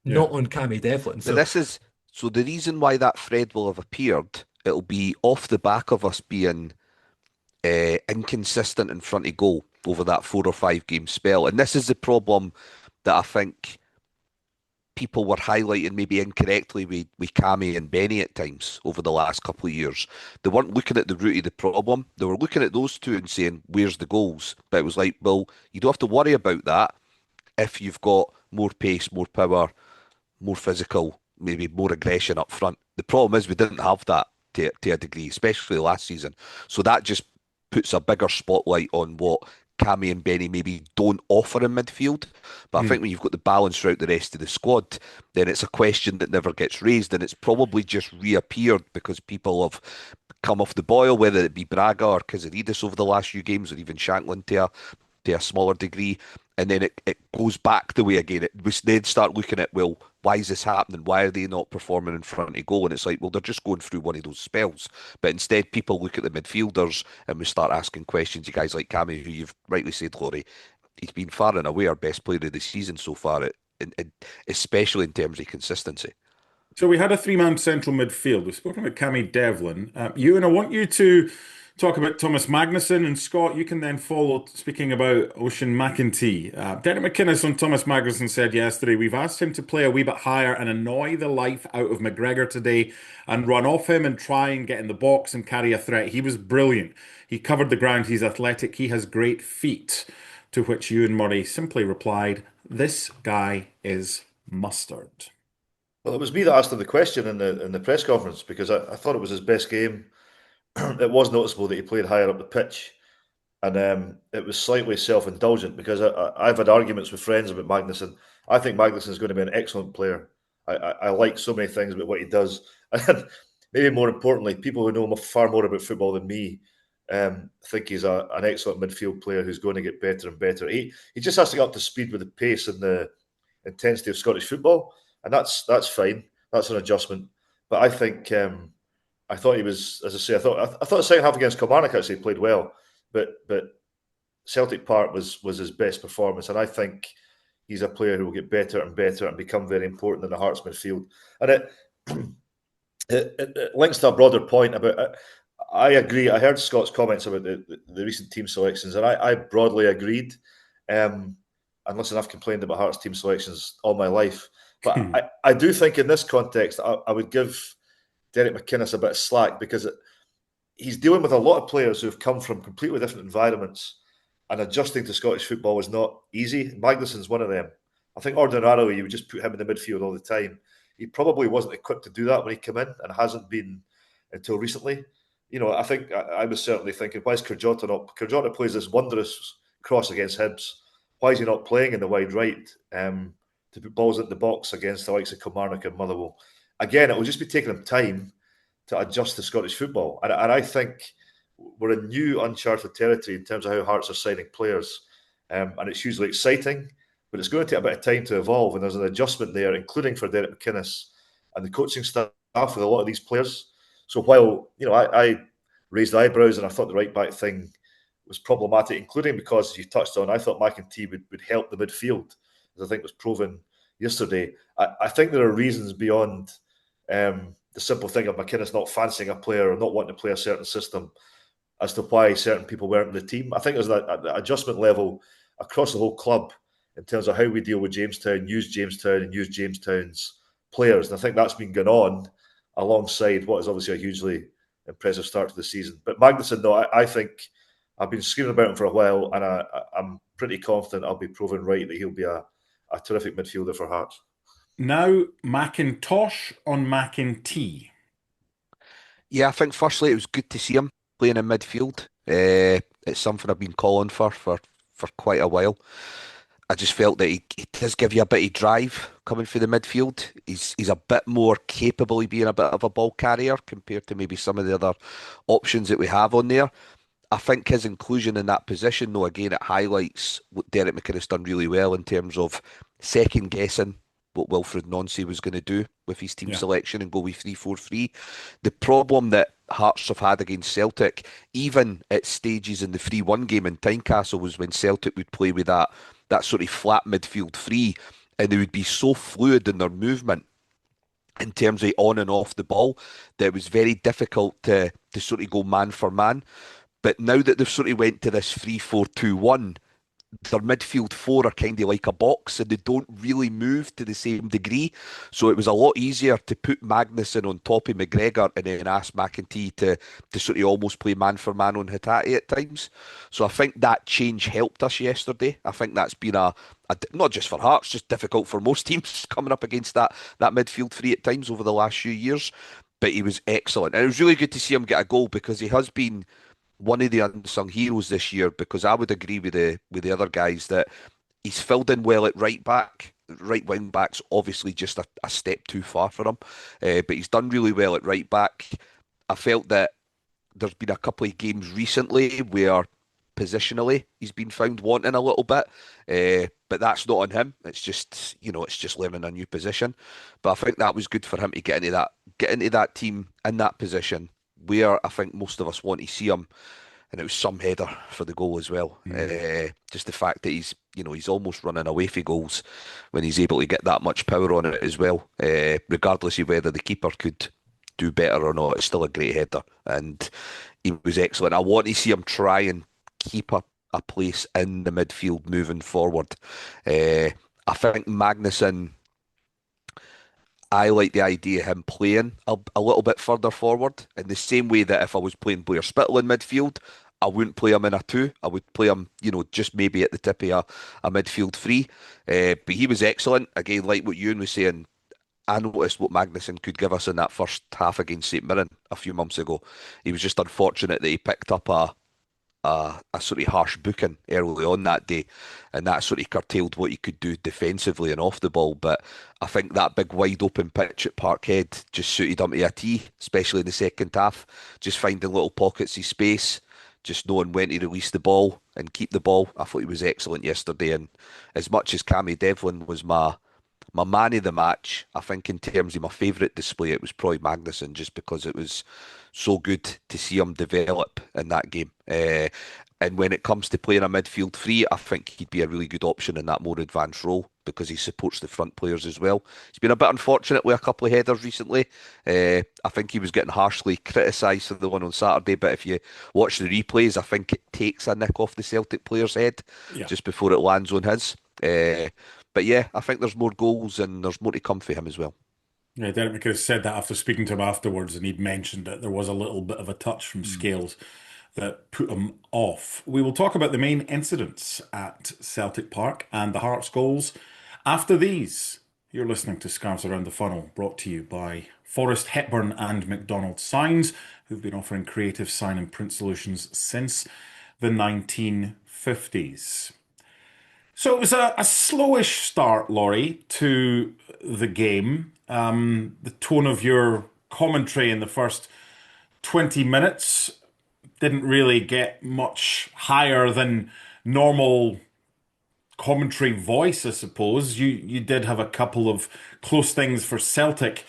[SPEAKER 4] not on Cammy Devlin. So
[SPEAKER 2] the reason why that thread will have appeared, it'll be off the back of us being inconsistent in front of goal. over that 4 or 5 game spell. And this is the problem that I think people were highlighting maybe incorrectly with Cammy and Benny at times over the last couple of years. They weren't looking at the root of the problem. They were looking at those two and saying, where's the goals? But it was like, well, you don't have to worry about that if you've got more pace, more power, more physical, maybe more aggression up front. The problem is we didn't have that to a degree, especially last season. So that just puts a bigger spotlight on what Cammy and Benny maybe don't offer in midfield. But I think when you've got the balance throughout the rest of the squad, then it's a question that never gets raised, and it's probably just reappeared because people have come off the boil, whether it be Braga or Casaridis over the last few games, or even Shanklin to a smaller degree. And then it goes back the way again. We then start looking at, well, why is this happening? Why are they not performing in front of goal? And it's like, well, they're just going through one of those spells. But instead, people look at the midfielders and we start asking questions. You guys like Cammy, who you've rightly said, Laurie, he's been far and away our best player of the season so far, especially in terms of consistency.
[SPEAKER 1] So we had a three-man central midfield. We've spoken about Cammy Devlin. Ewan, I want you to talk about Thomas Magnuson, and Scott, you can then follow speaking about Oisin McEntee. Derek McInnes on Thomas Magnuson said yesterday, we've asked him to play a wee bit higher and annoy the life out of McGregor today and run off him and try and get in the box and carry a threat. He was brilliant. He covered the ground. He's athletic. He has great feet. To which Ewan Murray simply replied, this guy is mustard.
[SPEAKER 3] Well, it was me that asked him the question in the press conference because I thought it was his best game. It was noticeable that he played higher up the pitch, and it was slightly self-indulgent because I've had arguments with friends about Magnuson. I think Magnuson is going to be an excellent player. I like so many things about what he does, and maybe more importantly, people who know far more about football than me think he's an excellent midfield player who's going to get better and better. He just has to get up to speed with the pace and the intensity of Scottish football, and that's fine. That's an adjustment. But I think I thought he was, as I say, I thought the second half against Kilmarnock actually played well, but Celtic Park was his best performance, and I think he's a player who will get better and better and become very important in the Hearts midfield. And it links to a broader point about. I agree. I heard Scott's comments about the recent team selections, and I broadly agreed. And listen, I've complained about Hearts team selections all my life, but I do think in this context, I would give Derek McInnes a bit of slack because he's dealing with a lot of players who have come from completely different environments, and adjusting to Scottish football is not easy. Magnuson's one of them. I think ordinarily you would just put him in the midfield all the time. He probably wasn't equipped to do that when he came in, and hasn't been until recently. You know, I think I was certainly thinking, why is Kurjota not? Kurjota plays this wondrous cross against Hibs. Why is he not playing in the wide right to put balls in the box against the likes of Kilmarnock and Motherwell? Again, it will just be taking him time to adjust to Scottish football. And I think we're in new uncharted territory in terms of how Hearts are signing players. And it's hugely exciting, but it's going to take a bit of time to evolve. And there's an adjustment there, including for Derek McInnes and the coaching staff with a lot of these players. So while, you know, I raised eyebrows and I thought the right back thing was problematic, including because, as you touched on, I thought McEntee would help the midfield, as I think was proven yesterday. I think there are reasons beyond the simple thing of McInnes not fancying a player or not wanting to play a certain system as to why certain people weren't in the team. I think there's an adjustment level across the whole club in terms of how we deal with Jamestown, use Jamestown and use Jamestown's players. And I think that's been going on alongside what is obviously a hugely impressive start to the season. But Magnuson, though, I think I've been screaming about him for a while, and I'm pretty confident I'll be proven right that he'll be a terrific midfielder for Hearts.
[SPEAKER 1] Now, McIntosh on McEntee.
[SPEAKER 2] Yeah, I think firstly it was good to see him playing in midfield. It's something I've been calling for quite a while. I just felt that he does give you a bit of drive coming through the midfield. He's a bit more capable of being a bit of a ball carrier compared to maybe some of the other options that we have on there. I think his inclusion in that position, though, again, it highlights what Derek McInnes done really well in terms of second guessing what Wilfred Nancy was going to do with his team selection and go with 3-4-3. The problem that Hearts have had against Celtic, even at stages in the 3-1 game in Tynecastle, was when Celtic would play with that sort of flat midfield three, and they would be so fluid in their movement in terms of on and off the ball that it was very difficult to sort of go man for man. But now that they've sort of went to this 3-4-2-1, their midfield four are kind of like a box and they don't really move to the same degree. So it was a lot easier to put Magnuson on top of McGregor and then ask McEntee to sort of almost play man for man on Hatate at times. So I think that change helped us yesterday. I think that's been not just for Hearts, just difficult for most teams coming up against that midfield three at times over the last few years. But he was excellent. And it was really good to see him get a goal because he has been one of the unsung heroes this year, because I would agree with the other guys that he's filled in well at right back. Right wing back's obviously just a step too far for him, but he's done really well at right back. I felt that there's been a couple of games recently where positionally he's been found wanting a little bit, but that's not on him. It's just learning a new position. But I think that was good for him to get into that team in that position where I think most of us want to see him, and it was some header for the goal as well. Just the fact that he's almost running away for goals when he's able to get that much power on it as well. Regardless of whether the keeper could do better or not, it's still a great header, and he was excellent. I want to see him try and keep a place in the midfield moving forward. I think Magnuson, I like the idea of him playing a little bit further forward, in the same way that if I was playing Blair Spittle in midfield, I wouldn't play him in a two. I would play him, just maybe at the tip of a midfield three. But he was excellent. Again, like what Ewan was saying, I noticed what Magnuson could give us in that first half against St Mirren a few months ago. He was just unfortunate that he picked up a sort of harsh booking early on that day, and that sort of curtailed what he could do defensively and off the ball. But I think that big wide open pitch at Parkhead just suited him to a T, especially in the second half, just finding little pockets of space, just knowing when to release the ball and keep the ball. I thought he was excellent yesterday, and as much as Cammy Devlin was my man of the match, I think in terms of my favourite display, it was probably Magnuson, just because it was so good to see him develop in that game. And when it comes to playing a midfield three, I think he'd be a really good option in that more advanced role, because he supports the front players as well. He's been a bit unfortunate with a couple of headers recently. I think he was getting harshly criticised for the one on Saturday, but if you watch the replays, I think it takes a nick off the Celtic player's head just before it lands on his. But yeah, I think there's more goals and there's more to come for him as well.
[SPEAKER 1] Yeah, Derek McIntosh said that after speaking to him afterwards, and he'd mentioned that there was a little bit of a touch from Scales that put him off. We will talk about the main incidents at Celtic Park and the Hearts goals after these. You're listening to Scarves Around the Funnel, brought to you by Forrest Hepburn and McDonald Signs, who've been offering creative sign and print solutions since the 1950s. So it was a slowish start, Laurie, to the game. The tone of your commentary in the first 20 minutes didn't really get much higher than normal commentary voice, I suppose. You did have a couple of close things for Celtic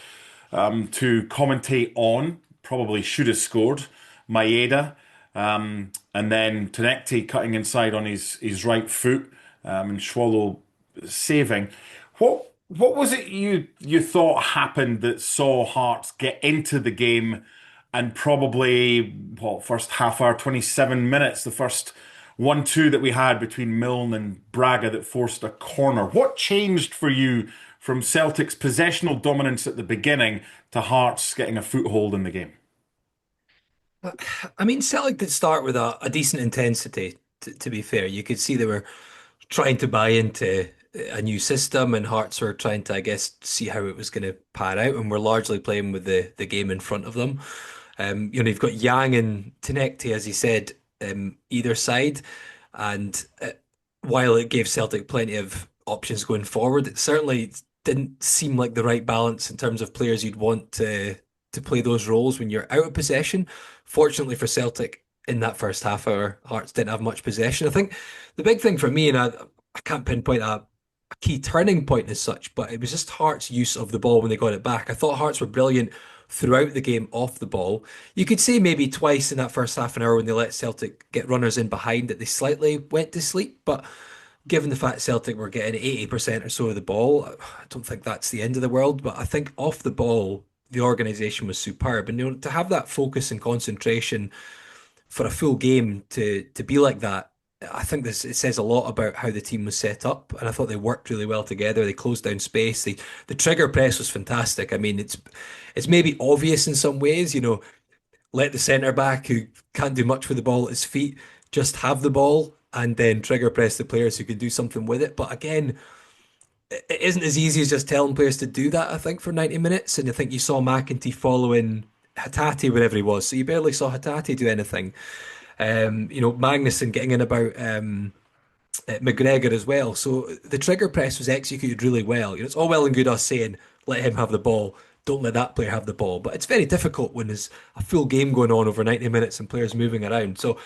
[SPEAKER 1] to commentate on. Probably should have scored. Maeda, and then Tonekti cutting inside on his right foot. And Swallow saving. What was it you thought happened that saw Hearts get into the game, and probably first half hour, 27 minutes, the first 1-2 that we had between Milne and Braga that forced a corner? What changed for you from Celtic's possessional dominance at the beginning to Hearts getting a foothold in the game?
[SPEAKER 4] I mean, Celtic did start with a decent intensity, to be fair. You could see they were trying to buy into a new system, and Hearts were trying to, I guess, see how it was going to pan out, and we're largely playing with the game in front of them. You've got Yang and Tonekti, as he said, either side, and while it gave Celtic plenty of options going forward, it certainly didn't seem like the right balance in terms of players you'd want to play those roles when you're out of possession. Fortunately for Celtic, in that first half hour, Hearts didn't have much possession. I think the big thing for me, and I can't pinpoint a key turning point as such, but it was just Hearts' use of the ball when they got it back. I thought Hearts were brilliant throughout the game off the ball. You could say maybe twice in that first half an hour when they let Celtic get runners in behind that they slightly went to sleep, but given the fact Celtic were getting 80% or so of the ball, I don't think that's the end of the world. But I think off the ball, the organisation was superb. And to have that focus and concentration for a full game to be like that, I think it says a lot about how the team was set up, and I thought they worked really well together. They closed down space. The trigger press was fantastic. I mean, it's maybe obvious in some ways, let the centre back who can't do much with the ball at his feet just have the ball and then trigger press the players who can do something with it. But again, it isn't as easy as just telling players to do that, I think, for 90 minutes. And I think you saw McEntee following Hatate wherever he was. So you barely saw Hatate do anything. Magnuson getting in about McGregor as well. So the trigger press was executed really well. It's all well and good us saying, let him have the ball. Don't let that player have the ball. But it's very difficult when there's a full game going on over 90 minutes and players moving around. So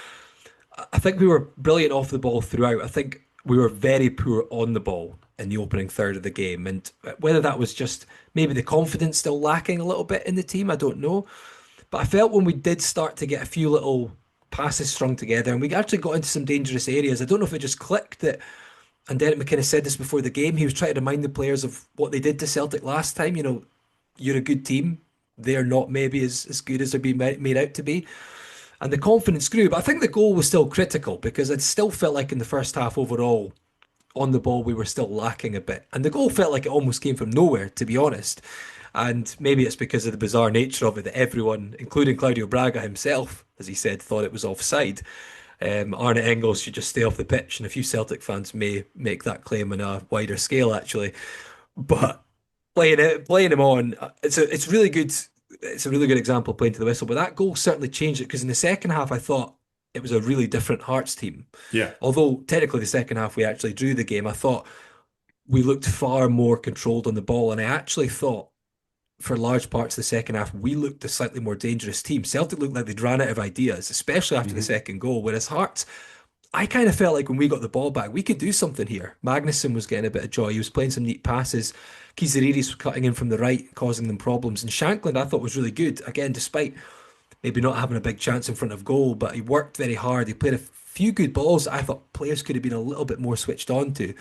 [SPEAKER 4] I think we were brilliant off the ball throughout. I think we were very poor on the ball in the opening third of the game. And whether that was just maybe the confidence still lacking a little bit in the team, I don't know. But I felt when we did start to get a few little passes strung together and we actually got into some dangerous areas, I don't know if it just clicked that, and Derek McInnes said this before the game, he was trying to remind the players of what they did to Celtic last time. You're a good team. They're not maybe as good as they're being made out to be. And the confidence grew. But I think the goal was still critical because it still felt like in the first half overall, on the ball, we were still lacking a bit. And the goal felt like it almost came from nowhere, to be honest. And maybe it's because of the bizarre nature of it that everyone, including Claudio Braga himself, as he said, thought it was offside. Arne Engels should just stay off the pitch, and a few Celtic fans may make that claim on a wider scale, actually. But playing him on, it's really good. It's a really good example of playing to the whistle. But that goal certainly changed it because in the second half, I thought it was a really different Hearts team.
[SPEAKER 1] Yeah.
[SPEAKER 4] Although technically the second half we actually drew the game, I thought we looked far more controlled on the ball, and I actually thought for large parts of the second half, we looked a slightly more dangerous team. Celtic looked like they'd ran out of ideas, especially after the second goal, whereas Hearts, I kind of felt like when we got the ball back, we could do something here. Magnuson was getting a bit of joy. He was playing some neat passes. Kizariris was cutting in from the right, causing them problems. And Shankland, I thought, was really good. Again, despite maybe not having a big chance in front of goal, but he worked very hard. He played a few good balls that I thought players could have been a little bit more switched on to.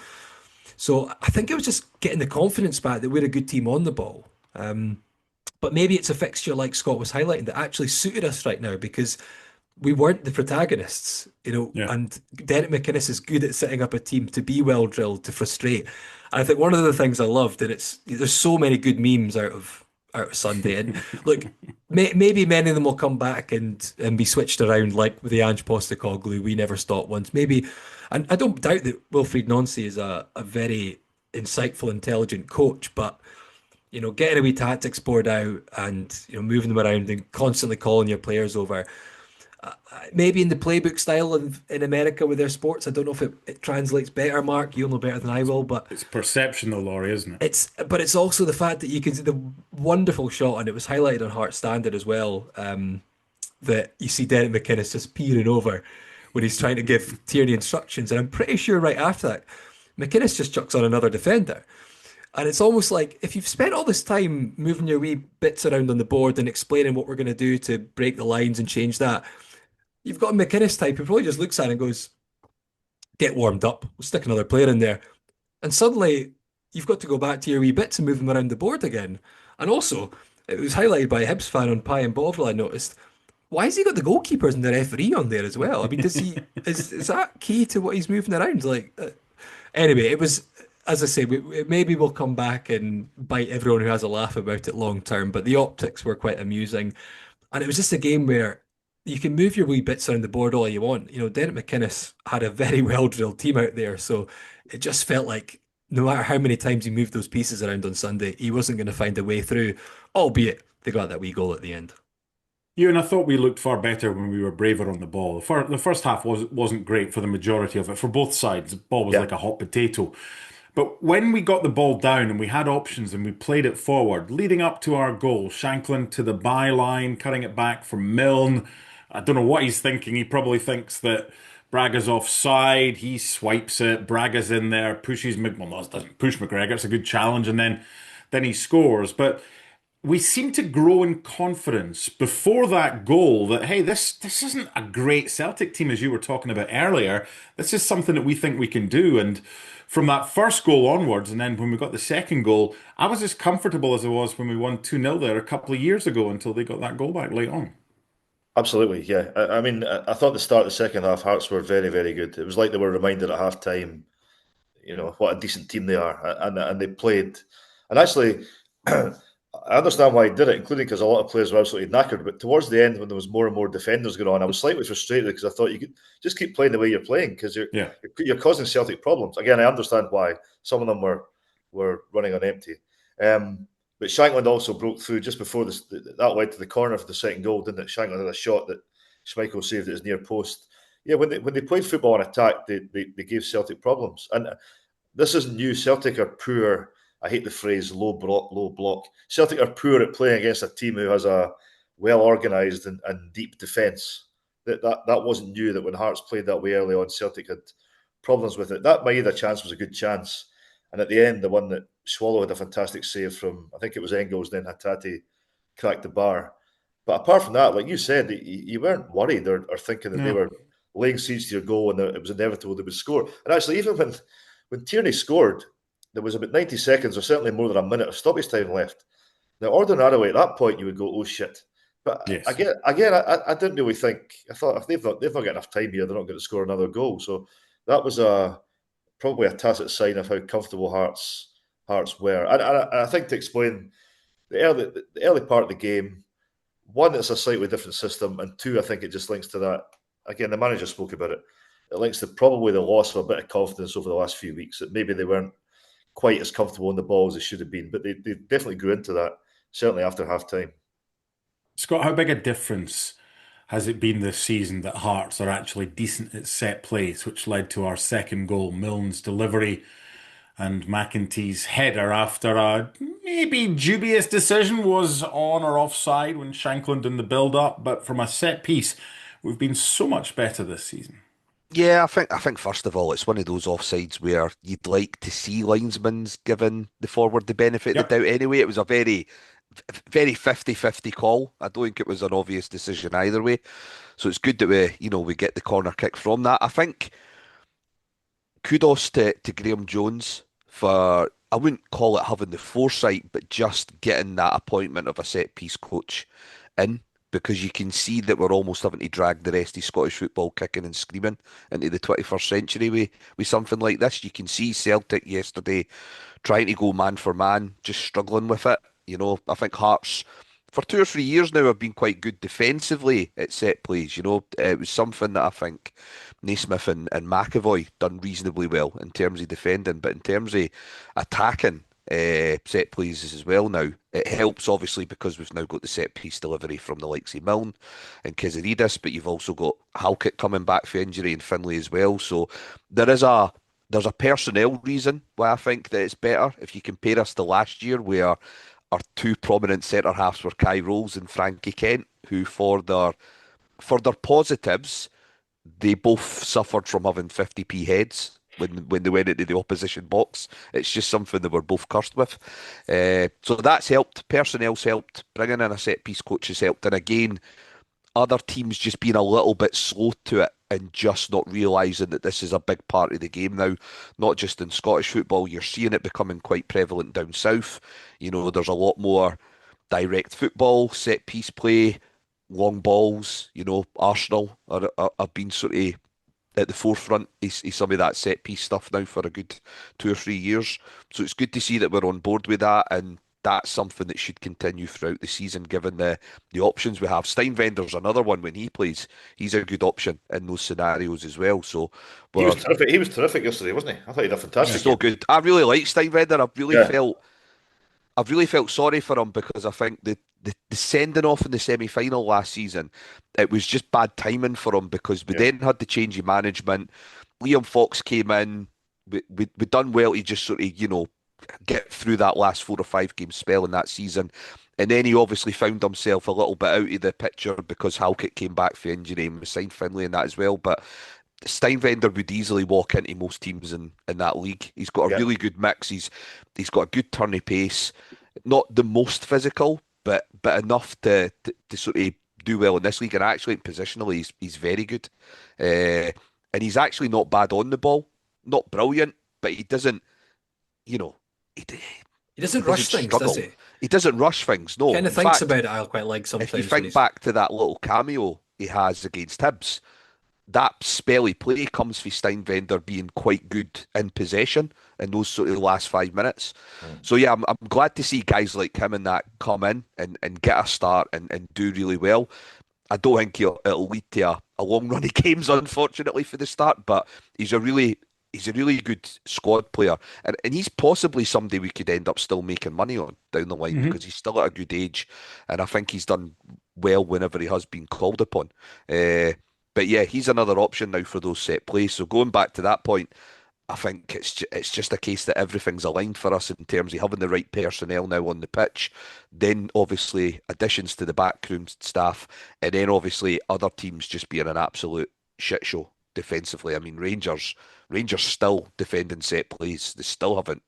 [SPEAKER 4] So I think it was just getting the confidence back that we're a good team on the ball. But maybe it's a fixture like Scott was highlighting that actually suited us right now because we weren't the protagonists,
[SPEAKER 1] Yeah.
[SPEAKER 4] and Derek McInnes is good at setting up a team to be well drilled, to frustrate. And I think one of the things I loved, and there's so many good memes out of Sunday, and look, maybe many of them will come back and be switched around like with the Ange Postecoglou, we never stop once. Maybe, and I don't doubt that Wilfried Nancy is a very insightful, intelligent coach, but getting a wee tactics board out and moving them around and constantly calling your players over. Maybe in the playbook style in America with their sports, I don't know if it translates better. Mark, you'll know better than I will, but
[SPEAKER 1] It's perception though, Laurie, isn't it?
[SPEAKER 4] it's also the fact that you can see the wonderful shot, and it was highlighted on Heart Standard as well. That you see Derek McInnes just peering over when he's trying to give Tierney instructions, and I'm pretty sure right after that, McInnes just chucks on another defender. And it's almost like if you've spent all this time moving your wee bits around on the board and explaining what we're going to do to break the lines and change that, you've got a McInnes type who probably just looks at it and goes, get warmed up, we'll stick another player in there. And suddenly you've got to go back to your wee bits and move them around the board again. And also, it was highlighted by a Hibs fan on Pie and Bovril, I noticed. Why has he got the goalkeepers and the referee on there as well? I mean, is that key to what he's moving around? Anyway, it was, as I say, maybe we'll come back and bite everyone who has a laugh about it long term, but the optics were quite amusing. And it was just a game where you can move your wee bits around the board all you want. Derek McInnes had a very well-drilled team out there, so it just felt like no matter how many times he moved those pieces around on Sunday, he wasn't going to find a way through, albeit they got that wee goal at the end.
[SPEAKER 1] Ewan, I thought we looked far better when we were braver on the ball. The first half wasn't great for the majority of it, for both sides. The ball was like a hot potato. But when we got the ball down and we had options and we played it forward, leading up to our goal, Shankland to the byline, cutting it back from Milne. I don't know what he's thinking. He probably thinks that Braga's offside. He swipes it. Braga's in there, pushes doesn't push McGregor. It's a good challenge, and then he scores. But we seemed to grow in confidence before that goal that, hey, this isn't a great Celtic team as you were talking about earlier. This is something that we think we can do. And from that first goal onwards, and then when we got the second goal, I was as comfortable as I was when we won 2-0 there a couple of years ago until they got that goal back late on.
[SPEAKER 3] Absolutely, yeah. I mean, I thought the start of the second half, Hearts were very, very good. It was like they were reminded at half time, what a decent team they are, and they played. And actually, I understand why he did it, including because a lot of players were absolutely knackered. But towards the end, when there was more and more defenders going on, I was slightly frustrated because I thought you could just keep playing the way you're playing because
[SPEAKER 1] Yeah.
[SPEAKER 3] you're causing Celtic problems. Again, I understand why some of them were running on empty. But Shankland also broke through just before this. That led to the corner for the second goal, didn't it? Shankland had a shot that Schmeichel saved at his near post. Yeah, when they played football and attack, they gave Celtic problems. And this isn't new. Celtic are poor. I hate the phrase low block. Celtic are poor at playing against a team who has a well organised and deep defence. That wasn't new. That when Hearts played that way early on, Celtic had problems with it. That Maeda chance was a good chance, and at the end, the one that Swallow had a fantastic save from, I think it was Engels. Then Hatate cracked the bar. But apart from that, like you said, you weren't worried or thinking that they
[SPEAKER 1] No.
[SPEAKER 3] were laying siege to your goal and that it was inevitable they would score. And actually, even when Tierney scored, there was about 90 seconds or certainly more than a minute of stoppage time left. Now, ordinarily at that point, you would go, oh shit. But
[SPEAKER 1] Yes.
[SPEAKER 3] again, I didn't really think. I thought if they've not got enough time here, they're not going to score another goal. So that was probably a tacit sign of how comfortable Hearts were. And I think to explain the early part of the game, one, it's a slightly different system, and two, I think it just links to that. Again, the manager spoke about it. It links to probably the loss of a bit of confidence over the last few weeks that maybe they weren't quite as comfortable on the ball as they should have been, but they definitely grew into that, certainly after half time.
[SPEAKER 1] Scott, how big a difference has it been this season that Hearts are actually decent at set plays, which led to our second goal, Milne's delivery and McEnty's header after a maybe dubious decision was on or offside when Shankland in the build-up, but from a set piece, we've been so much better this season.
[SPEAKER 2] Yeah, I think first of all, it's one of those offsides where you'd like to see linesmen's given the forward the benefit of the
[SPEAKER 1] Yep.
[SPEAKER 2] doubt anyway. It was a very 50-50 call. I don't think it was an obvious decision either way. So it's good that we get the corner kick from that. I think kudos to Graham Jones for, I wouldn't call it having the foresight, but just getting that appointment of a set piece coach in, because you can see that we're almost having to drag the rest of Scottish football kicking and screaming into the 21st century with something like this. You can see Celtic yesterday trying to go man for man, just struggling with it. I think Hearts for 2 or 3 years now have been quite good defensively at set plays. It was something that I think Naismith and McAvoy done reasonably well in terms of defending, but in terms of attacking set plays as well now, it helps obviously because we've now got the set piece delivery from the likes of Milne and Kizaridis, but you've also got Halkett coming back for injury and Finlay as well. So there's a personnel reason why I think that it's better. If you compare us to last year, where our two prominent centre halves were Kai Rolls and Frankie Kent, who for their positives, they both suffered from having 50p heads when they went into the opposition box. It's just something that we're both cursed with. So that's helped. Personnel's helped. Bringing in a set piece coach has helped. And again, other teams just being a little bit slow to it and just not realising that this is a big part of the game now. Not just in Scottish football, you're seeing it becoming quite prevalent down south. There's a lot more direct football, set piece play, long balls. Arsenal have been sort of at the forefront is some of that set piece stuff now for a good 2 or 3 years. So it's good to see that we're on board with that, and that's something that should continue throughout the season, given the options we have. Steinvender's another one when he plays. He's a good option in those scenarios as well. So
[SPEAKER 3] He
[SPEAKER 2] we're
[SPEAKER 3] was terrific. He was terrific yesterday, wasn't he? I thought he had a fantastic
[SPEAKER 2] so
[SPEAKER 3] game.
[SPEAKER 2] good. I really like Steinvender.
[SPEAKER 3] Yeah,
[SPEAKER 2] I've really felt sorry for him because I think the sending off in the semi-final last season, it was just bad timing for him because we
[SPEAKER 3] yeah,
[SPEAKER 2] then had the change of management. Liam Fox came in. We done well to just sort of, get through that last 4 or 5 game spell in that season. And then he obviously found himself a little bit out of the picture because Halkett came back for injury and we signed Finlay and that as well. But Steinvender would easily walk into most teams in that league. He's got a
[SPEAKER 3] yeah.
[SPEAKER 2] really good mix. He's got a good turny pace. Not the most physical, but enough to sort of do well in this league. And actually, positionally, he's very good. And he's actually not bad on the ball. Not brilliant, but he doesn't, you know, he
[SPEAKER 4] He doesn't
[SPEAKER 2] doesn't
[SPEAKER 4] rush things, does
[SPEAKER 2] struggle.
[SPEAKER 4] he?
[SPEAKER 2] He doesn't rush things. No,
[SPEAKER 4] Kind
[SPEAKER 2] in
[SPEAKER 4] of thinks
[SPEAKER 2] fact,
[SPEAKER 4] about it. I quite like
[SPEAKER 2] if you
[SPEAKER 4] sometimes when
[SPEAKER 2] think
[SPEAKER 4] he's.
[SPEAKER 2] back to that little cameo he has against Hibs, that spelly play comes from Steinvender being quite good in possession in those sort of last 5 minutes. So yeah, I'm glad to see guys like him and that come in and get a start and do really well. I don't think it'll lead to a long run of games, unfortunately, for the start, but he's a really good squad player. And he's possibly somebody we could end up still making money on down the line because he's still at a good age. And I think he's done well whenever he has been called upon. But yeah, he's another option now for those set plays. So going back to that point, I think it's just a case that everything's aligned for us in terms of having the right personnel now on the pitch. Then obviously additions to the backroom staff, and then obviously other teams just being an absolute shit show defensively. I mean, Rangers still defending set plays. They still haven't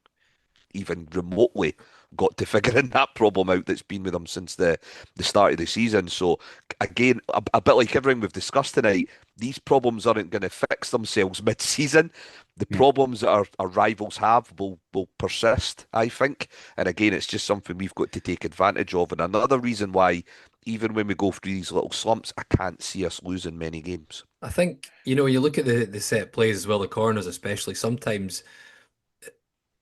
[SPEAKER 2] even remotely got to figuring that problem out that's been with them since the start of the season. So again, a bit like everything we've discussed tonight, these problems aren't going to fix themselves mid-season. The problems that our rivals have will persist, I think. And again, it's just something we've got to take advantage of. And another reason why, even when we go through these little slumps, I can't see us losing many games.
[SPEAKER 4] I think, you look at the set plays as well, the corners especially, sometimes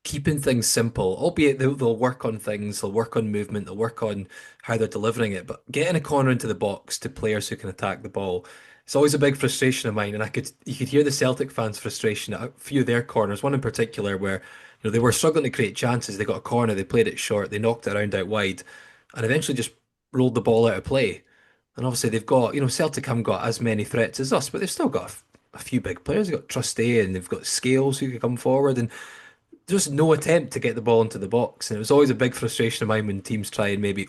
[SPEAKER 4] keeping things simple, albeit they'll work on things, they'll work on movement, they'll work on how they're delivering it, but getting a corner into the box to players who can attack the ball, it's always a big frustration of mine. And you could hear the Celtic fans' frustration at a few of their corners, one in particular where they were struggling to create chances. They got a corner, they played it short, they knocked it around out wide, and eventually just rolled the ball out of play. And obviously they've got, Celtic haven't got as many threats as us, but they've still got a few big players. They've got Trustee and they've got Scales who could come forward, and just no attempt to get the ball into the box. And it was always a big frustration of mine when teams try and maybe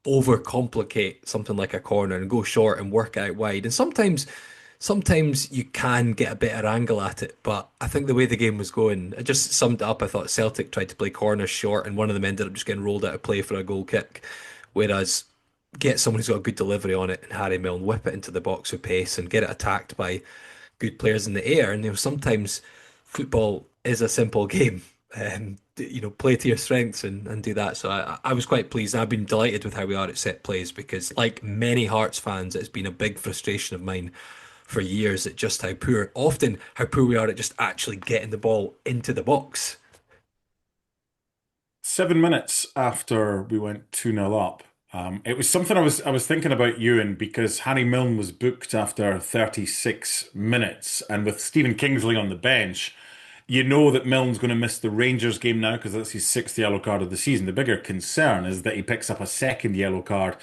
[SPEAKER 4] overcomplicate something like a corner and go short and work out wide. And sometimes you can get a better angle at it, but I think the way the game was going, it just summed it up. I thought Celtic tried to play corners short, and one of them ended up just getting rolled out of play for a goal kick. Whereas get someone who's got a good delivery on it and Harry Milne whip it into the box with pace and get it attacked by good players in the air. And sometimes football is a simple game. Play to your strengths and do that. So I was quite pleased. I've been delighted with how we are at set plays because, like many Hearts fans, it's been a big frustration of mine for years at just how poor we are at just actually getting the ball into the box.
[SPEAKER 1] 7 minutes after we went 2-0 up, it was something I was thinking about, Ewan, because Harry Milne was booked after 36 minutes, and with Stephen Kingsley on the bench, you know that Milne's going to miss the Rangers game now because that's his sixth yellow card of the season. The bigger concern is that he picks up a second yellow card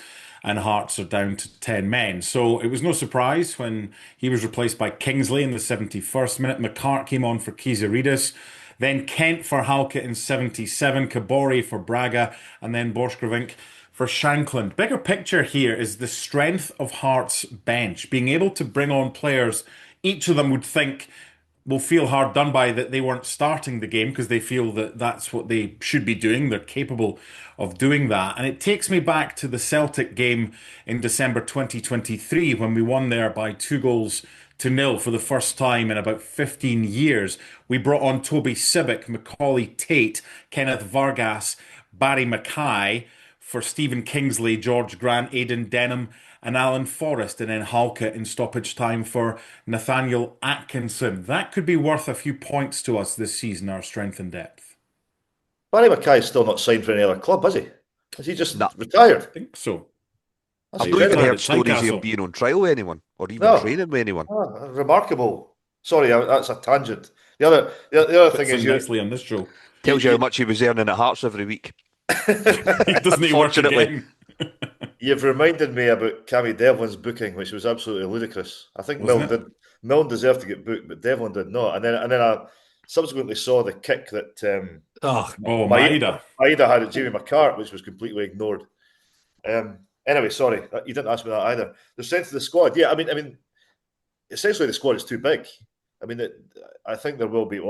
[SPEAKER 1] and Hearts are down to 10 men. So it was no surprise when he was replaced by Kingsley in the 71st minute. McCart came on for Kizaridis. Then Kent for Halkett in 77, Kabori for Braga, and then Borchgrevink for Shankland. Bigger picture here is the strength of Hearts' bench, being able to bring on players each of them would think will feel hard done by that they weren't starting the game because they feel that that's what they should be doing. They're capable of doing that. And it takes me back to the Celtic game in December 2023 when we won there by 2-0 for the first time in about 15 years. We brought on Toby Sibbick, Macaulay Tate, Kenneth Vargas, Barry Mackay for Stephen Kingsley, George Grant, Aidan Denham, and Alan Forrest, and then Halkett in stoppage time for Nathaniel Atkinson. That could be worth a few points to us this season, our strength and depth.
[SPEAKER 3] Barry Mackay's still not signed for any other club, is he? Is he just
[SPEAKER 2] No.
[SPEAKER 3] retired?
[SPEAKER 1] I think so.
[SPEAKER 3] That's
[SPEAKER 2] I've not even
[SPEAKER 3] incredible.
[SPEAKER 2] heard stories of him being on trial with anyone or even
[SPEAKER 3] No.
[SPEAKER 2] training with anyone.
[SPEAKER 3] Ah, remarkable. Sorry, that's a tangent. The other thing
[SPEAKER 1] Fits
[SPEAKER 3] is
[SPEAKER 1] in nicely on this show.
[SPEAKER 2] Tells you how much he was earning at Hearts every week.
[SPEAKER 1] Doesn't he work
[SPEAKER 2] Unfortunately.
[SPEAKER 1] again?
[SPEAKER 3] You've reminded me about Cammy Devlin's booking, which was absolutely ludicrous. I think
[SPEAKER 1] Wasn't
[SPEAKER 3] Milne deserved to get booked, but Devlin did not. And then I subsequently saw the kick that
[SPEAKER 1] Maeda
[SPEAKER 3] had at Jamie McCart, which was completely ignored. Anyway, sorry, you didn't ask me that either. The strength of the squad, yeah. I mean, essentially the squad is too big. I mean, I think there will be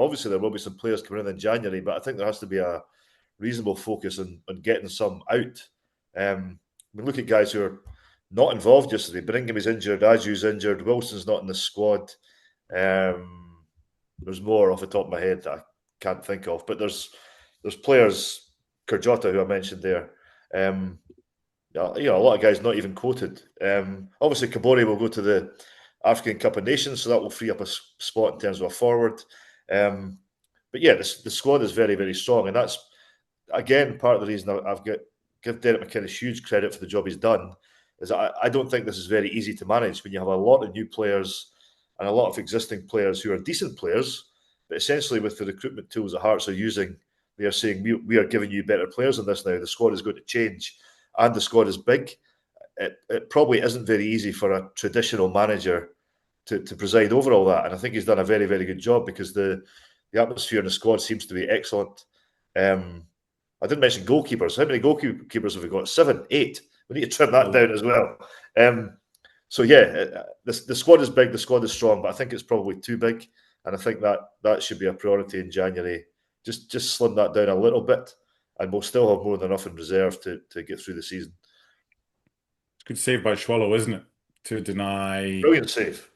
[SPEAKER 3] some players coming in January, but I think there has to be a reasonable focus on getting some out. Look at guys who are not involved yesterday. Birmingham is injured, Aju's injured, Wilson's not in the squad. There's more off the top of my head that I can't think of, but there's players, Kurjota, who I mentioned there. A lot of guys not even quoted. Obviously, Kabore will go to the African Cup of Nations, so that will free up a spot in terms of a forward. But yeah, the squad is very, very strong, and that's again part of the reason I've got give Derek McIntosh huge credit for the job he's done. Is I don't think this is very easy to manage when you have a lot of new players and a lot of existing players who are decent players, but essentially with the recruitment tools that Hearts are using, they are saying we are giving you better players than this now. The squad is going to change, and the squad is big. It probably isn't very easy for a traditional manager to preside over all that, and I think he's done a very, very good job because the atmosphere in the squad seems to be excellent. I didn't mention goalkeepers. How many goalkeepers have we got? 7, 8. We need to trim that down as well. So yeah, the squad is big, the squad is strong, but I think it's probably too big, and I think that should be a priority in January. Just slim that down a little bit, and we'll still have more than enough in reserve to get through the season.
[SPEAKER 1] It's a good save by Swallow, isn't it? To deny.
[SPEAKER 3] Brilliant save.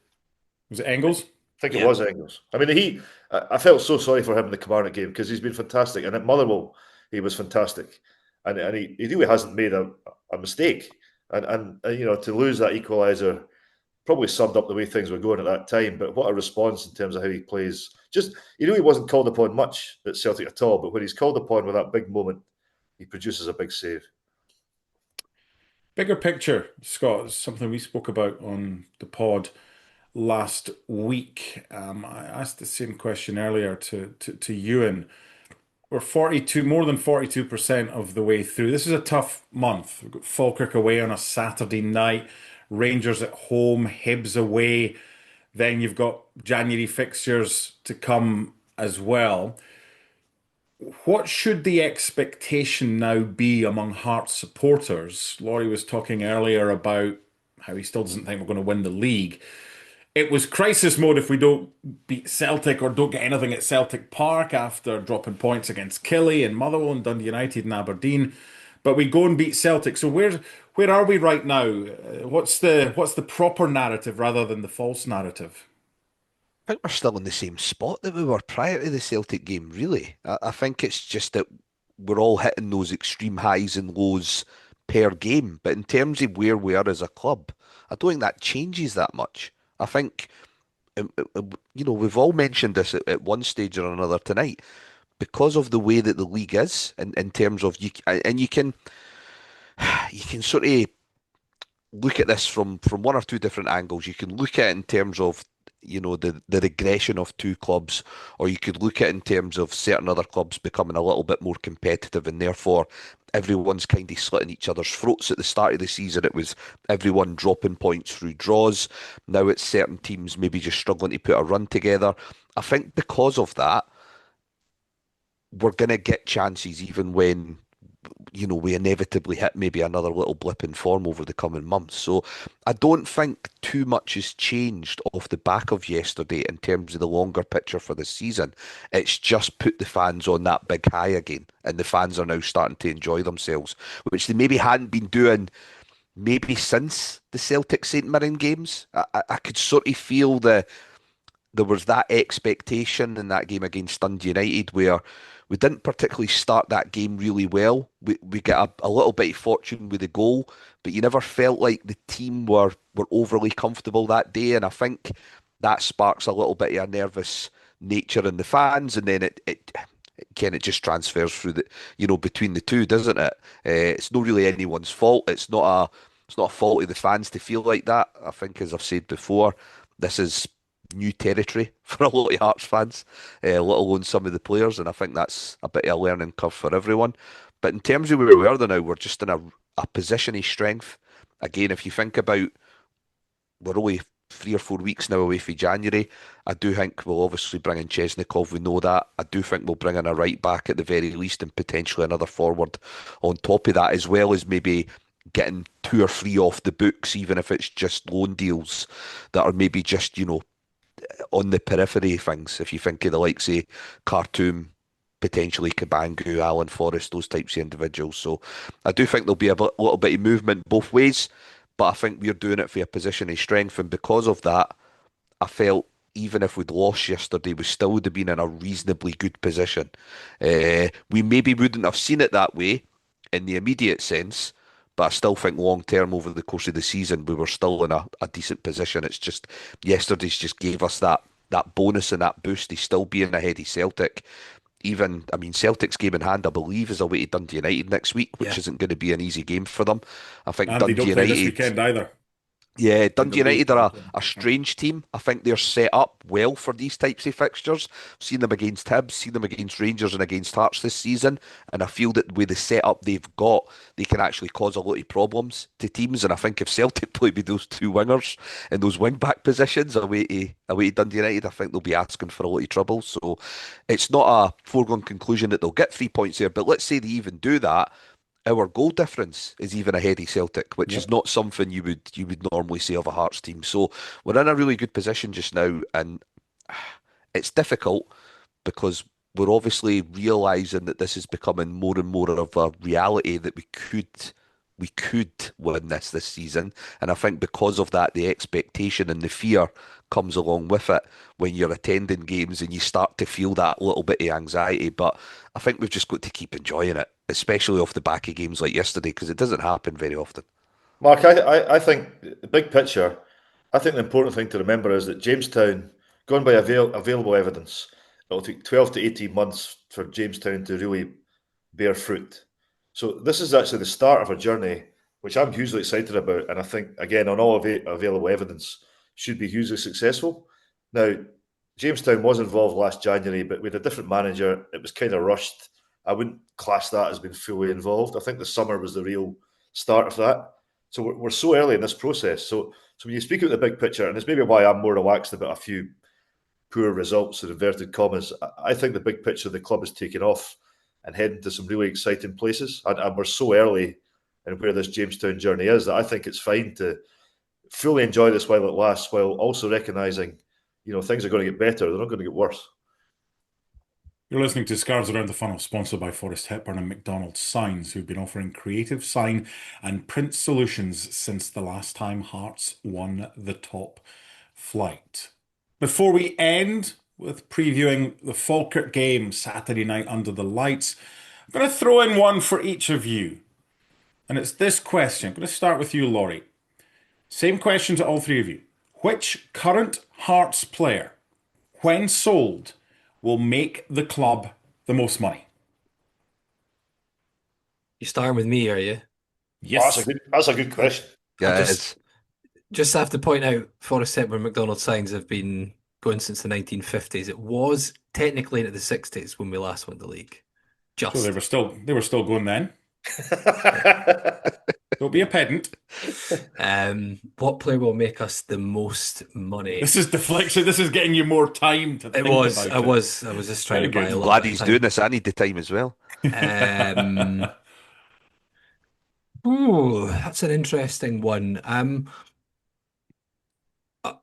[SPEAKER 1] Was it Engels?
[SPEAKER 3] I think it was Engels. I mean, I felt so sorry for him in the Kilmarnock game because he's been fantastic, and at Motherwell he was fantastic, and he really hasn't made a mistake, and to lose that equaliser probably summed up the way things were going at that time. But what a response in terms of how he plays. Just he wasn't called upon much at Celtic at all, but when he's called upon with that big moment, he produces a big save.
[SPEAKER 1] Bigger picture, Scott, is something we spoke about on the pod last week. I asked the same question earlier to Ewan. We're more than 42% of the way through. This is a tough month. We've got Falkirk away on a Saturday night, Rangers at home, Hibs away. Then you've got January fixtures to come as well. What should the expectation now be among Hearts supporters? Laurie was talking earlier about how he still doesn't think we're going to win the league. It was crisis mode if we don't beat Celtic or don't get anything at Celtic Park after dropping points against Killie and Motherwell and Dundee United and Aberdeen. But we go and beat Celtic. So where are we right now? What's the proper narrative rather than the false narrative?
[SPEAKER 2] I think we're still in the same spot that we were prior to the Celtic game, really. I think it's just that we're all hitting those extreme highs and lows per game. But in terms of where we are as a club, I don't think that changes that much. I think, we've all mentioned this at one stage or another tonight, because of the way that the league is, in terms of you can sort of look at this from one or two different angles. You can look at it in terms of the regression of two clubs, or you could look at it in terms of certain other clubs becoming a little bit more competitive, and therefore everyone's kind of slitting each other's throats. At the start of the season, it was everyone dropping points through draws. Now it's certain teams maybe just struggling to put a run together. I think because of that, we're going to get chances even when we inevitably hit maybe another little blip in form over the coming months. So I don't think too much has changed off the back of yesterday in terms of the longer picture for the season. It's just put the fans on that big high again, and the fans are now starting to enjoy themselves, which they maybe hadn't been doing maybe since the Celtic St Mirren games. I could sort of feel there was that expectation in that game against Dundee United where we didn't particularly start that game really well. We get a little bit of fortune with the goal, but you never felt like the team were overly comfortable that day. And I think that sparks a little bit of a nervous nature in the fans, and then it just transfers through between the two, doesn't it? It's not really anyone's fault. It's not a fault of the fans to feel like that. I think, as I've said before, this is new territory for a lot of Hearts fans, let alone some of the players, and I think that's a bit of a learning curve for everyone. But in terms of where we are now, we're just in a position of strength. Again, if you think about, we're only 3 or 4 weeks now away from January. I do think we'll obviously bring in Chesnikov, we know that. I do think we'll bring in a right back at the very least, and potentially another forward on top of that, as well as maybe getting 2 or 3 off the books, even if it's just loan deals that are maybe just, on the periphery of things. If you think of the likes of Khartoum, potentially Kabangu, Alan Forrest, those types of individuals. So I do think there'll be a little bit of movement both ways, but I think we're doing it for a position of strength, and because of that, I felt even if we'd lost yesterday, we still would have been in a reasonably good position. We maybe wouldn't have seen it that way in the immediate sense. But I still think long term over the course of the season, we were still in a decent position. It's just yesterday's just gave us that bonus and that boost. He's still being ahead of Celtic. Even, I mean, Celtic's game in hand, I believe, is away to Dundee United next week, which
[SPEAKER 4] Yeah.
[SPEAKER 2] isn't going to be an easy game for them. I think
[SPEAKER 1] And they
[SPEAKER 2] Dundee
[SPEAKER 1] don't play this
[SPEAKER 2] United.
[SPEAKER 1] weekend either.
[SPEAKER 2] Yeah,
[SPEAKER 1] I think
[SPEAKER 2] Dundee
[SPEAKER 1] they're both
[SPEAKER 2] United are
[SPEAKER 1] playing.
[SPEAKER 2] a strange team. I think they're set up well for these types of fixtures. Seen them against Hibs, seen them against Rangers and against Hearts this season, and I feel that with the setup they've got, they can actually cause a lot of problems to teams. And I think if Celtic play with those two wingers in those wing back positions away to Dundee United, I think they'll be asking for a lot of trouble. So it's not a foregone conclusion that they'll get 3 points there. But let's say they even do that, our goal difference is even ahead of Celtic, which is
[SPEAKER 1] Yep.
[SPEAKER 2] not something you would normally say of a Hearts team. So we're in a really good position just now, and it's difficult because we're obviously realizing that this is becoming more and more of a reality that we could win this season. And I think because of that, the expectation and the fear comes along with it when you're attending games and you start to feel that little bit of anxiety. But I think we've just got to keep enjoying it, especially off the back of games like yesterday, because it doesn't happen very often.
[SPEAKER 3] Mark, I think the big picture, I think the important thing to remember is that Jamestown, going by available evidence, it'll take 12 to 18 months for Jamestown to really bear fruit. So this is actually the start of a journey, which I'm hugely excited about. And I think, again, on all available evidence, should be hugely successful. Now, Jamestown was involved last January, but with a different manager, it was kind of rushed. I wouldn't class that as being fully involved. I think the summer was the real start of that. So we're so early in this process. So when you speak about the big picture, and it's maybe why I'm more relaxed about a few poor results in inverted commas, I think the big picture of the club is taking off and heading to some really exciting places. And we're so early in where this Jamestown journey is that I think it's fine to fully enjoy this while it lasts, while also recognising, things are going to get better. They're not going to get worse.
[SPEAKER 1] You're listening to Scarves Around the Funnel, sponsored by Forrest Hepburn and McDonald's Signs, who've been offering creative sign and print solutions since the last time Hearts won the top flight. Before we end with previewing the Falkirk game Saturday night under the lights, I'm going to throw in one for each of you. And it's this question. I'm going to start with you, Laurie. Same question to all three of you. Which current Hearts player, when sold, will make the club the most money?
[SPEAKER 4] You starting with me, are you?
[SPEAKER 3] Oh,
[SPEAKER 1] Yes.
[SPEAKER 3] that's a good question.
[SPEAKER 2] Yeah,
[SPEAKER 4] just- Just have to point out, Forrest Hepburn McDonald's Signs have been going since the 1950s. It was technically into the 60s when we last won the league.
[SPEAKER 1] So
[SPEAKER 4] Just.
[SPEAKER 1] they were still going then. Don't be a pedant.
[SPEAKER 4] What player will make us the most money?
[SPEAKER 1] This is deflection. This is getting you more time to think about it.
[SPEAKER 4] I was just trying to
[SPEAKER 1] Very
[SPEAKER 4] buy
[SPEAKER 1] good.
[SPEAKER 4] a
[SPEAKER 2] I'm
[SPEAKER 4] little
[SPEAKER 2] glad
[SPEAKER 4] bit of
[SPEAKER 2] he's
[SPEAKER 4] time.
[SPEAKER 2] doing this. I need the time as well.
[SPEAKER 4] Ooh, that's an interesting one. Uh,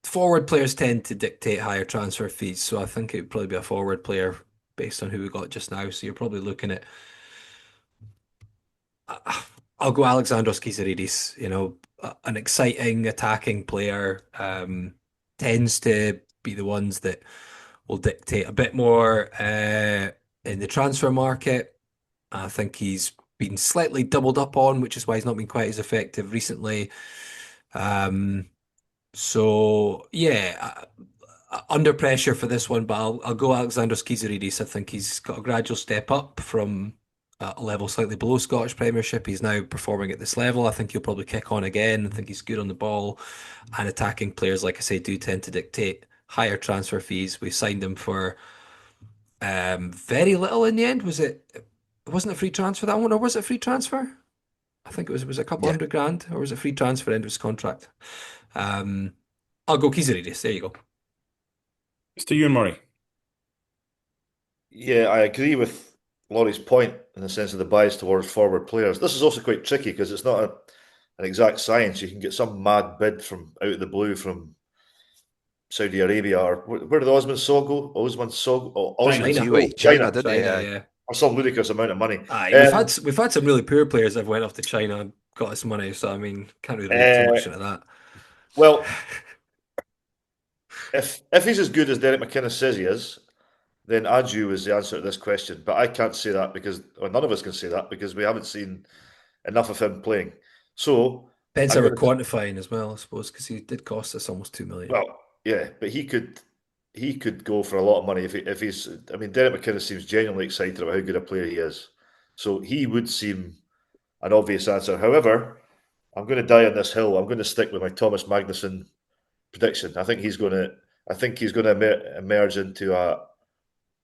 [SPEAKER 4] Forward players tend to dictate higher transfer fees, so I think it would probably be a forward player based on who we got just now. So you're probably looking at. I'll go Alexandros Kiziridis. An exciting attacking player. Tends to be the ones that will dictate a bit more in the transfer market. I think he's been slightly doubled up on, which is why he's not been quite as effective recently. So yeah, under pressure for this one, but I'll go Alexandros Kiziridis. I think he's got a gradual step up from a level slightly below Scottish Premiership. He's now performing at this level. I think he'll probably kick on again. I think he's good on the ball, and attacking players, like I say, do tend to dictate higher transfer fees. We signed him for very little in the end. It wasn't a free transfer, that one, or was it a free transfer? I think it was a couple
[SPEAKER 2] Yeah.
[SPEAKER 4] $100,000, or was it free transfer end of his contract? I'll go Kiziridis. There you go.
[SPEAKER 1] Mr. Ewan Murray.
[SPEAKER 3] Yeah, I agree with Laurie's point in the sense of the bias towards forward players. This is also quite tricky because it's not an exact science. You can get some mad bid from out of the blue from Saudi Arabia, or where did Osman Sow go? Osman Sow, Osman
[SPEAKER 4] China.
[SPEAKER 3] Sow,
[SPEAKER 2] China, didn't he?
[SPEAKER 4] China, yeah.
[SPEAKER 3] or some ludicrous amount of money.
[SPEAKER 4] We've had some really poor players that have went off to China and got us money, so I mean, can't really read too much into that.
[SPEAKER 3] Well, if he's as good as Derek McInnes says he is, then Andrew is the answer to this question. But I can't say that or none of us can say that because we haven't seen enough of him playing. So
[SPEAKER 4] Depends
[SPEAKER 3] I'm
[SPEAKER 4] how we're
[SPEAKER 3] going to,
[SPEAKER 4] quantifying as well, I suppose, because he did cost us almost 2 million.
[SPEAKER 3] well, yeah, but he could go for a lot of money if he's. I mean, Derek McIntosh seems genuinely excited about how good a player he is. So he would seem an obvious answer. However, I'm going to die on this hill. I'm going to stick with my Thomas Magnuson prediction. I think he's going to emerge into a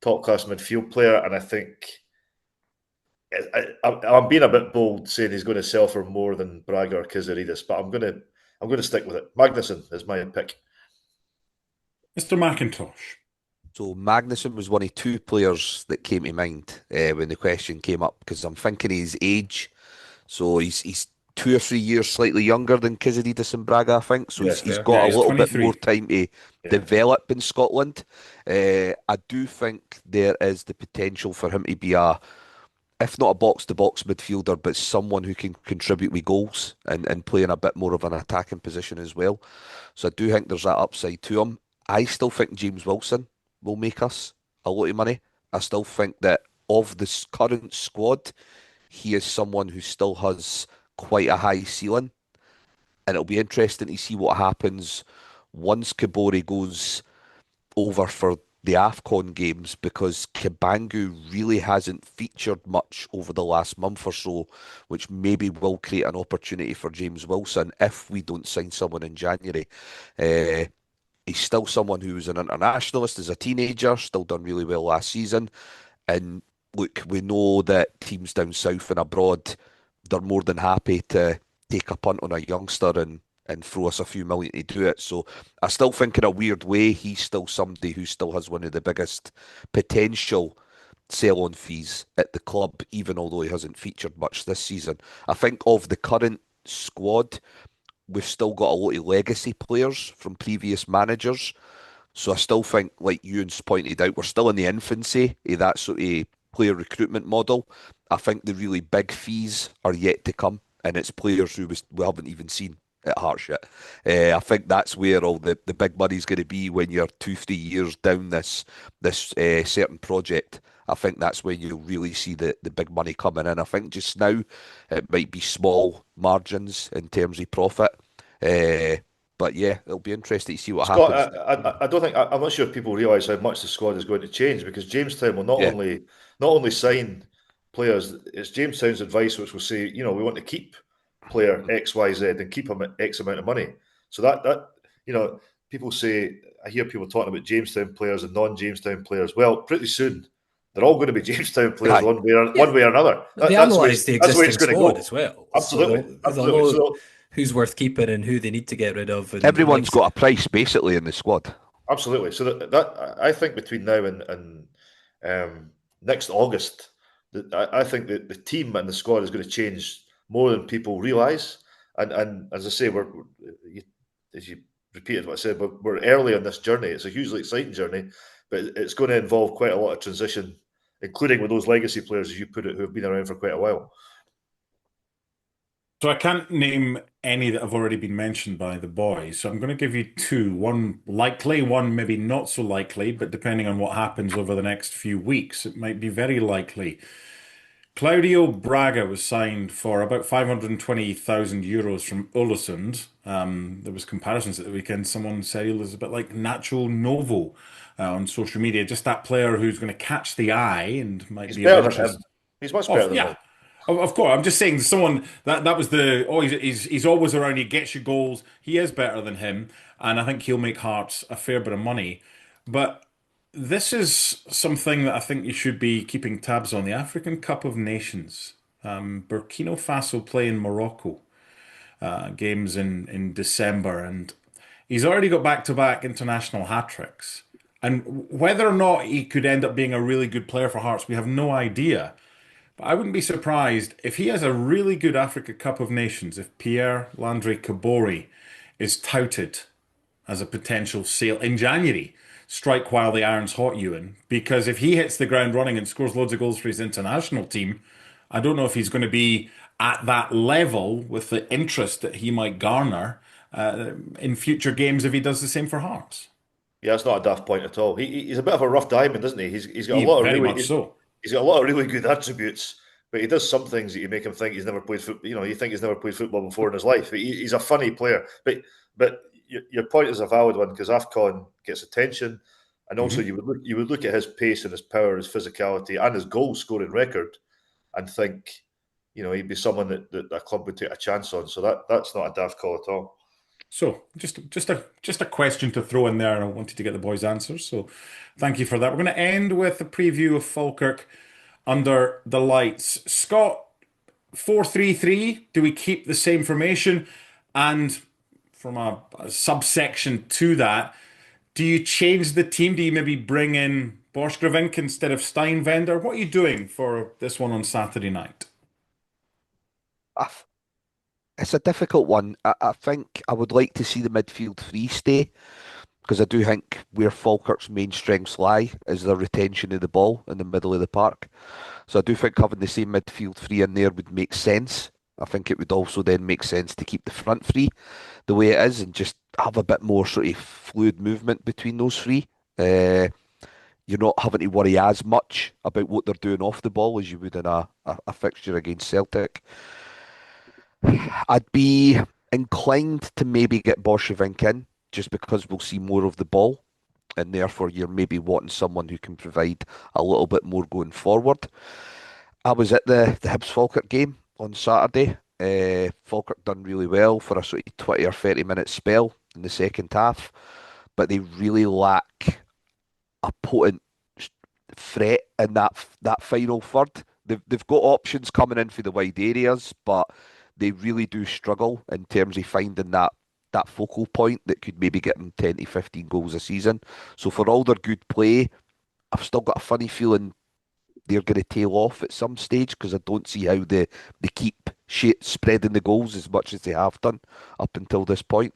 [SPEAKER 3] top class midfield player, and I think I'm being a bit bold saying he's going to sell for more than Braga or Kizaridis, but I'm going to stick with it. Magnuson is my pick.
[SPEAKER 1] Mr. McIntosh.
[SPEAKER 2] So Magnuson was one of two players that came to mind when the question came up because I'm thinking his age. So he's 2 or 3 years slightly younger than Kizaridis and Braga, I think. So
[SPEAKER 3] Yeah,
[SPEAKER 2] he's
[SPEAKER 4] fair.
[SPEAKER 2] got
[SPEAKER 1] Yeah,
[SPEAKER 2] a
[SPEAKER 1] he's
[SPEAKER 2] little bit
[SPEAKER 1] 23.
[SPEAKER 2] more time to develop in Scotland. I do think there is the potential for him to be if not a box-to-box midfielder, but someone who can contribute with goals and play in a bit more of an attacking position as well. So I do think there's that upside to him. I still think James Wilson will make us a lot of money. I still think that of this current squad, he is someone who still has quite a high ceiling, and it'll be interesting to see what happens once Kabore goes over for the AFCON games because Kabangu really hasn't featured much over the last month or so, which maybe will create an opportunity for James Wilson if we don't sign someone in January. He's still someone who was an internationalist as a teenager, still done really well last season. And look, we know that teams down south and abroad, they're more than happy to take a punt on a youngster and throw us a few million to do it. So I still think in a weird way, he's still somebody who still has one of the biggest potential sell-on fees at the club, even although he hasn't featured much this season. I think of the current squad, we've still got a lot of legacy players from previous managers. So I still think, like Ewan's pointed out, we're still in the infancy of that sort of player recruitment model. I think the really big fees are yet to come, and it's players who we haven't even seen at Hearts yet. I think that's where all the big money's going to be when you're 2 3 years down this certain project. I think that's when you'll really see the big money coming in. I think just now it might be small margins in terms of profit. But yeah, it'll be interesting to see what
[SPEAKER 3] Scott,
[SPEAKER 2] happens.
[SPEAKER 3] I don't think I'm not sure if people realise how much the squad is going to change because Jamestown will not
[SPEAKER 2] Yeah,
[SPEAKER 3] only sign players. It's Jamestown's advice, which will say, we want to keep player X, Y, Z and keep him at X amount of money. So that people say I hear people talking about Jamestown players and non-Jamestown players. Well, pretty soon they're all going to be Jamestown players
[SPEAKER 2] aye,
[SPEAKER 4] Yeah,
[SPEAKER 3] one way or another.
[SPEAKER 4] they analyse the
[SPEAKER 3] That's the way it's
[SPEAKER 4] existing
[SPEAKER 3] going to
[SPEAKER 4] squad
[SPEAKER 3] go.
[SPEAKER 4] as well, so
[SPEAKER 3] Absolutely,
[SPEAKER 4] they'll
[SPEAKER 3] absolutely.
[SPEAKER 4] know
[SPEAKER 3] So
[SPEAKER 4] who's worth keeping and who they need to get rid of, and
[SPEAKER 2] everyone's got a price basically in the squad.
[SPEAKER 3] absolutely. So that I think between now and next August, I think that the team and the squad is going to change more than people realise. And as I say, as you repeated what I said, we're early on this journey. It's a hugely exciting journey, but it's going to involve quite a lot of transition, including with those legacy players, as you put it, who have been around for quite a while.
[SPEAKER 1] So I can't name any that have already been mentioned by the boys. So I'm going to give you two. One likely, one maybe not so likely, but depending on what happens over the next few weeks, it might be very likely. Claudio Braga was signed for about 520,000 euros from Öresund. There was comparisons at the weekend. Someone said he was a bit like Nacho Novo on social media. Just that player who's going to catch the eye and might
[SPEAKER 3] He's
[SPEAKER 1] be of
[SPEAKER 3] better than
[SPEAKER 1] interest.
[SPEAKER 3] him. He's much
[SPEAKER 1] Oh,
[SPEAKER 3] better than
[SPEAKER 1] yeah.
[SPEAKER 3] him.
[SPEAKER 1] Of course, I'm just saying someone that was the he's always around. He gets you goals. He is better than him, and I think he'll make Hearts a fair bit of money. But this is something that I think you should be keeping tabs on. The African Cup of Nations. Burkina Faso play in Morocco. Games in December, and he's already got back-to-back international hat-tricks. And whether or not he could end up being a really good player for Hearts, we have no idea. But I wouldn't be surprised if he has a really good Africa Cup of Nations, if Pierre Landry Kabori is touted as a potential sale in January. Strike while the iron's hot, Ewan. Because if he hits the ground running and scores loads of goals for his international team, I don't know if he's going to be at that level with the interest that he might garner in future games if he does the same for Hearts.
[SPEAKER 3] Yeah, it's not a daft point at all. He's a bit of a rough diamond, isn't he? He's got a lot of
[SPEAKER 1] Very
[SPEAKER 3] really
[SPEAKER 1] much so.
[SPEAKER 3] he's got a lot of really good attributes, but he does some things that you make him think he's never played football. You know, you think he's never played football before in his life. He's a funny player, but your point is a valid one because AFCON gets attention, and also you would look at his pace and his power, his physicality, and his goal scoring record, and think, you know, he'd be someone that a club would take a chance on. So that's not a daft call at all.
[SPEAKER 1] So just a question to throw in there, and I wanted to get the boys' answers. So thank you for that. We're going to end with a preview of Falkirk under the lights. Scott, 4-3-3. Do we keep the same formation? And from a subsection to that, do you change the team? Do you maybe bring in Borchgrevink instead of Steinwender? What are you doing for this one on Saturday night?
[SPEAKER 2] It's a difficult one. I think I would like to see the midfield three stay because I do think where Falkirk's main strengths lie is their retention of the ball in the middle of the park. So I do think having the same midfield three in there would make sense. I think it would also then make sense to keep the front three the way it is and just have a bit more sort of fluid movement between those three. You're not having to worry as much about what they're doing off the ball as you would in a fixture against Celtic. I'd be inclined to maybe get Borchgrevink in just because we'll see more of the ball and therefore you're maybe wanting someone who can provide a little bit more going forward. I was at the Hibs Falkirk game on Saturday. Falkirk done really well for a sort of 20 or 30 minute spell in the second half, but they really lack a potent threat in that final third. They've got options coming in for the wide areas, but they really do struggle in terms of finding that focal point that could maybe get them 10 to 15 goals a season. So for all their good play, I've still got a funny feeling they're going to tail off at some stage because I don't see how they keep spreading the goals as much as they have done up until this point.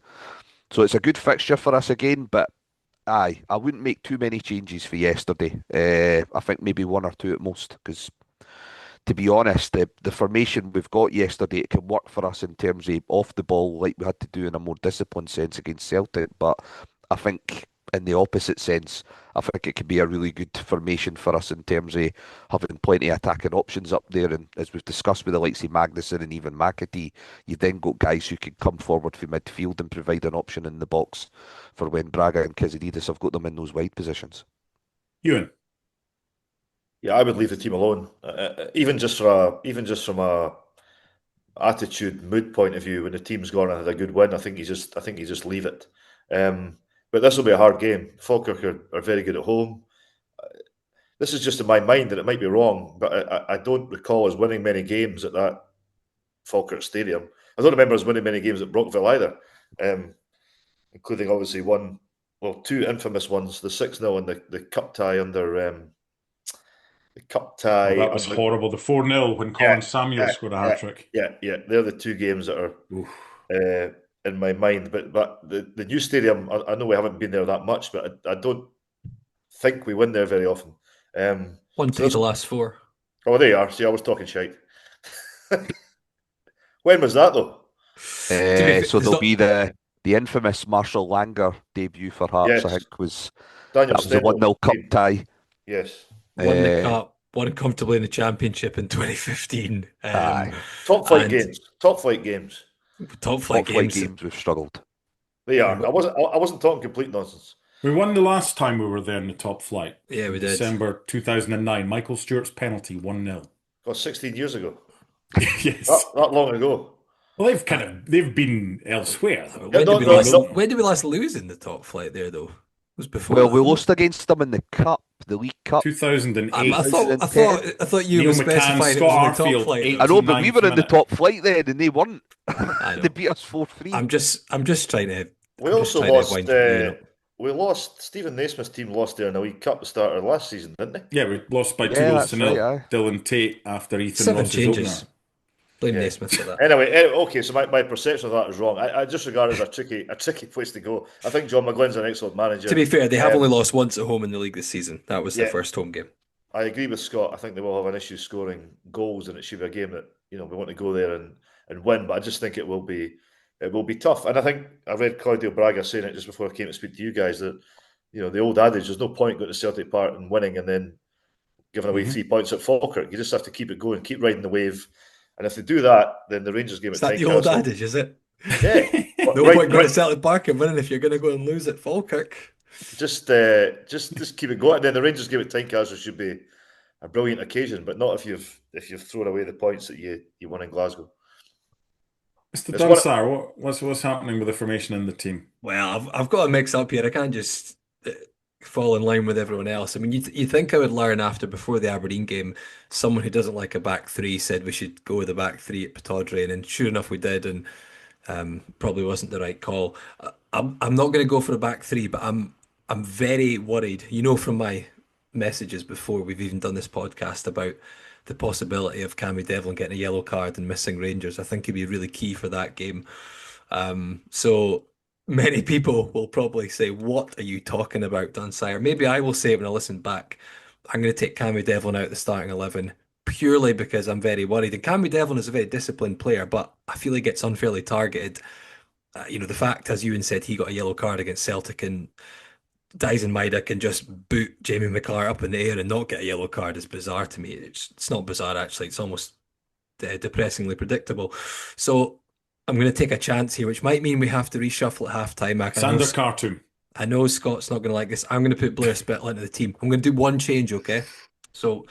[SPEAKER 2] So it's a good fixture for us again, but I wouldn't make too many changes for yesterday. I think maybe one or two at most because to be honest, the formation we've got yesterday, it can work for us in terms of off the ball like we had to do in a more disciplined sense against Celtic. But I think in the opposite sense, I think it could be a really good formation for us in terms of having plenty of attacking options up there. And as we've discussed with the likes of Magnuson and even McAtee, you then got guys who can come forward from midfield and provide an option in the box for when Braga and Kizididis have got them in those wide positions.
[SPEAKER 1] Ewan.
[SPEAKER 3] Yeah, I would leave the team alone, even just from a attitude, mood point of view. When the team's gone and had a good win, I think you just leave it. But this will be a hard game. Falkirk are very good at home. This is just in my mind, and it might be wrong, but I don't recall us winning many games at that Falkirk Stadium. I don't remember us winning many games at Brockville either, including obviously two infamous ones: the 6-0 and the cup tie under. The cup tie.
[SPEAKER 1] That was horrible. The 4-0 when Colin Samuel scored a hat-trick.
[SPEAKER 3] Yeah. They're the two games that are in my mind. But the new stadium, I know we haven't been there that much, but I don't think we win there very often.
[SPEAKER 4] Won three of the last four.
[SPEAKER 3] Oh, there you are. See, I was talking shite. When was that, though?
[SPEAKER 2] So there'll be the infamous Marshall Langer debut for Hearts, yes. I think was
[SPEAKER 3] Daniel
[SPEAKER 2] that was the 1-0 cup tie.
[SPEAKER 3] Yes.
[SPEAKER 4] Won the cup, won comfortably in the Championship in 2015.
[SPEAKER 3] Top flight games. Top flight games
[SPEAKER 2] we've struggled.
[SPEAKER 3] They are. I wasn't talking complete nonsense.
[SPEAKER 1] We won the last time we were there in the top flight.
[SPEAKER 4] Yeah, we did.
[SPEAKER 1] December 2009. Michael Stewart's penalty, 1-0.
[SPEAKER 3] 16 years ago.
[SPEAKER 1] Yes.
[SPEAKER 3] That long ago.
[SPEAKER 1] Well, they've been elsewhere.
[SPEAKER 4] When did we last lose in the top flight there, though? It was before.
[SPEAKER 2] Well, we lost against them in the cup. The League Cup,
[SPEAKER 1] 2008.
[SPEAKER 4] I thought you were specifying it was in the top flight.
[SPEAKER 2] I know, but we were in the top flight then, and they weren't. They beat us 4-3.
[SPEAKER 4] I'm just trying to.
[SPEAKER 3] We also lost. We lost. Stephen Naismith's team lost there in the League Cup at the start of last season, didn't they?
[SPEAKER 1] Yeah, we lost by 2-0. Right, Dylan Tate after Ethan
[SPEAKER 4] 7
[SPEAKER 1] lost
[SPEAKER 4] changes.
[SPEAKER 1] his opener.
[SPEAKER 4] Blame Naismith for that.
[SPEAKER 3] Anyway, okay, so my perception of that is wrong. I just regard it as a tricky place to go. I think John McGlynn's an excellent manager.
[SPEAKER 4] To be fair, they have only lost once at home in the league this season. That was their first home game.
[SPEAKER 3] I agree with Scott. I think they will have an issue scoring goals, and it should be a game that we want to go there and win. But I just think it will be tough. And I think I read Claudio Braga saying it just before I came to speak to you guys that the old adage, there's no point going to Celtic Park and winning and then giving away 3 points at Falkirk. You just have to keep it going, keep riding the wave. And if they do that, then the Rangers game
[SPEAKER 4] Is
[SPEAKER 3] at
[SPEAKER 4] that the old
[SPEAKER 3] Tynecastle.
[SPEAKER 4] adage, is it?
[SPEAKER 3] Yeah.
[SPEAKER 4] No point going to Celtic Park and winning if you're going to go and lose at Falkirk.
[SPEAKER 3] Just keep it going. And then the Rangers game at Tynecastle should be a brilliant occasion, but not if you've thrown away the points that you won in Glasgow.
[SPEAKER 1] Mr. Dunsire, what's happening with the formation in the team?
[SPEAKER 4] Well, I've got to mix up here. I can't just fall in line with everyone else. I mean, you think I would learn before the Aberdeen game, someone who doesn't like a back three said we should go with a back three at Pittodrie, and sure enough we did, and probably wasn't the right call. I'm not going to go for a back three, but I'm very worried. From my messages before we've even done this podcast about the possibility of Cammy Devlin getting a yellow card and missing Rangers. I think he'd be really key for that game. So many people will probably say, "What are you talking about, Dunsire?" Maybe I will say it when I listen back. I'm going to take Cammy Devlin out of the starting 11 purely because I'm very worried. And Cammy Devlin is a very disciplined player, but I feel he gets unfairly targeted. The fact, as Ewan said, he got a yellow card against Celtic, and Dyson Maida can just boot Jamie McCart up in the air and not get a yellow card is bizarre to me. It's not bizarre, actually. It's almost depressingly predictable. So I'm going to take a chance here, which might mean we have to reshuffle at half-time.
[SPEAKER 1] Sander Khartoum.
[SPEAKER 4] I know Scott's not going to like this. I'm going to put Blair Spittle into the team. I'm going to do one change, okay? So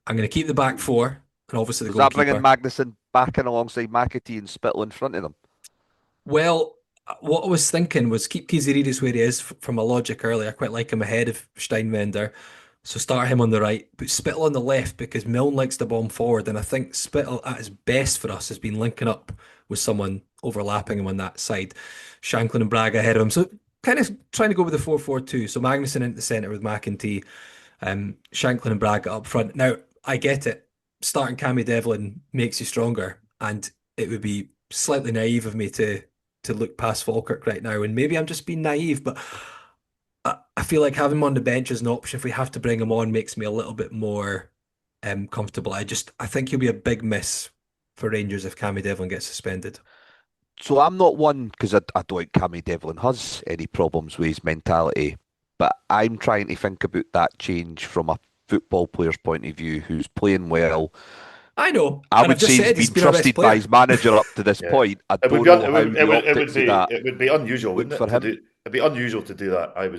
[SPEAKER 4] I'm going to keep the back four, and obviously the goalkeeper.
[SPEAKER 2] Does that bring in Magnuson back in alongside McAtee and Spittle in front of them?
[SPEAKER 4] Well, what I was thinking was keep Kiziridis where he is from a logic earlier. I quite like him ahead of Steinwender. So start him on the right, put Spittle on the left because Milne likes to bomb forward, and I think Spittle at his best for us has been linking up with someone overlapping him on that side. Shanklin and Braga ahead of him. So kind of trying to go with the 4-4-2. So Magnuson into the centre with McEntee, Shanklin and Braga up front. Now, I get it. Starting Cammy Devlin makes you stronger, and it would be slightly naive of me to look past Falkirk right now, and maybe I'm just being naive, but I feel like having him on the bench as an option if we have to bring him on makes me a little bit more comfortable. I think he'll be a big miss for Rangers if Cammy Devlin gets suspended.
[SPEAKER 2] So I'm not one, because I don't think Cammy Devlin has any problems with his mentality, but I'm trying to think about that change from a football player's point of view who's playing well.
[SPEAKER 4] I know.
[SPEAKER 2] I would say he's been trusted by his manager up to this point. I don't know how the optics of that.
[SPEAKER 3] It would be unusual, wouldn't it? It'd be unusual to do that. I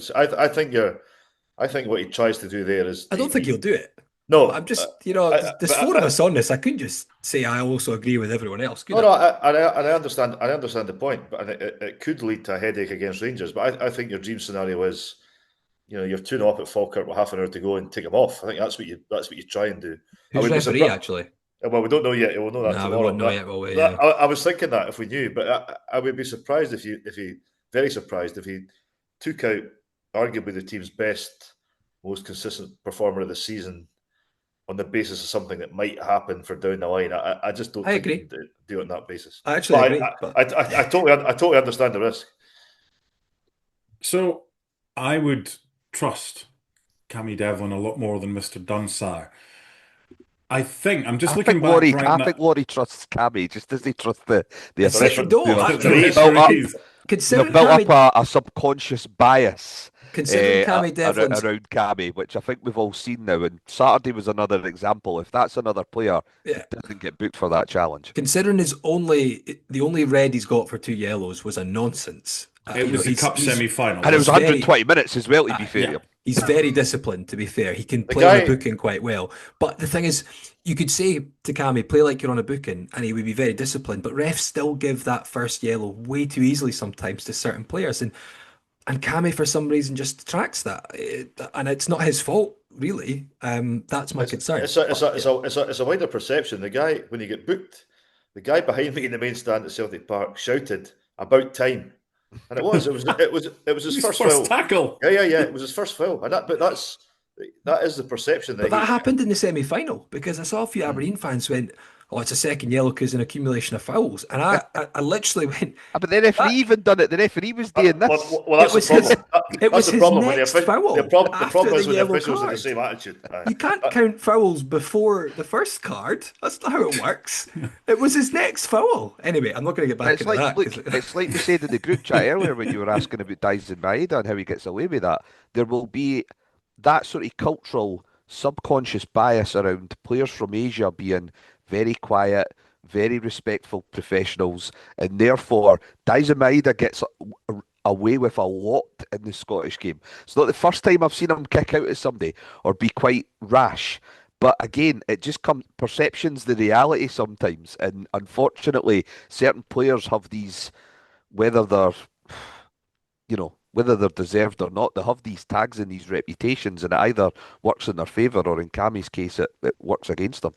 [SPEAKER 3] think what he tries to do there is.
[SPEAKER 4] I don't think he'll do it.
[SPEAKER 3] No,
[SPEAKER 4] I'm just there's four of us on this. I couldn't just say I also agree with everyone else.
[SPEAKER 3] I understand. I understand the point, but it could lead to a headache against Rangers. But I think your dream scenario is, you're 2-0 up at Falkirk with half an hour to go and take him off. I think that's what you try and do.
[SPEAKER 4] Who's referee actually?
[SPEAKER 3] Well, we don't know yet. We'll know that tomorrow.
[SPEAKER 4] We won't know yet. Will we?
[SPEAKER 3] I was thinking that if we knew, but I would be surprised if he very surprised if he took out arguably the team's best, most consistent performer of the season on the basis of something that might happen for down the line. I just don't. I think agree. Do it on that basis.
[SPEAKER 4] I actually agree.
[SPEAKER 3] I totally understand the risk.
[SPEAKER 1] So I would trust Cammy Devlin a lot more than Mr. Dunsire. I think I'm just looking back.
[SPEAKER 2] I think Laurie trusts Cammy. Just does he trust the
[SPEAKER 4] official?
[SPEAKER 2] Built up a subconscious bias.
[SPEAKER 4] Considering Cammy Devlin
[SPEAKER 2] around Cammy, which I think we've all seen now. And Saturday was another example. If that's another player, that doesn't get booked for that challenge.
[SPEAKER 4] Considering the only red he's got for 2 yellows was a nonsense.
[SPEAKER 1] It was the cup semi-final,
[SPEAKER 2] and it was 120 minutes as well. To be fair,
[SPEAKER 4] he's very disciplined. To be fair, he can play on a booking quite well. But the thing is, you could say to Cammy, play like you're on a booking, and he would be very disciplined. But refs still give that first yellow way too easily sometimes to certain players, and Cammy for some reason just tracks that, and it's not his fault really. That's my concern.
[SPEAKER 3] It's a wider perception. The guy, when you get booked, the guy behind me in the main stand at Celtic Park shouted about time. And it was his first foul.
[SPEAKER 1] Tackle.
[SPEAKER 3] Yeah. It was his first foul, and that is the perception.
[SPEAKER 4] But that happened in the semi-final because I saw a few Aberdeen fans went, oh, it's a second yellow because an accumulation of fouls. And I literally went,
[SPEAKER 2] But the referee
[SPEAKER 4] that
[SPEAKER 2] even done it. The referee was doing this.
[SPEAKER 3] Well,
[SPEAKER 4] it
[SPEAKER 3] that's the
[SPEAKER 4] was his
[SPEAKER 3] problem.
[SPEAKER 4] it
[SPEAKER 3] That's
[SPEAKER 4] was
[SPEAKER 3] the
[SPEAKER 4] his
[SPEAKER 3] problem when
[SPEAKER 4] next foul
[SPEAKER 3] the
[SPEAKER 4] after
[SPEAKER 3] problem
[SPEAKER 4] the
[SPEAKER 3] is when the
[SPEAKER 4] yellow
[SPEAKER 3] officials have the
[SPEAKER 4] card.
[SPEAKER 3] same attitude.
[SPEAKER 4] You can't count fouls before the first card. That's not how it works. It was his next foul. Anyway, I'm not going to get back
[SPEAKER 2] It's
[SPEAKER 4] into
[SPEAKER 2] like,
[SPEAKER 4] that
[SPEAKER 2] look, it's like we said in the group chat earlier when you were asking about Dyson Maeda and how he gets away with that. There will be that sort of cultural, subconscious bias around players from Asia being very quiet, very respectful professionals, and therefore Dyson Maeda gets away with a lot in the Scottish game. It's not the first time I've seen him kick out at somebody or be quite rash. But again, it just comes perception's the reality sometimes, and unfortunately, certain players have these, whether they're, whether they're deserved or not, they have these tags and these reputations, and it either works in their favour or, in Cammy's case, it works against them.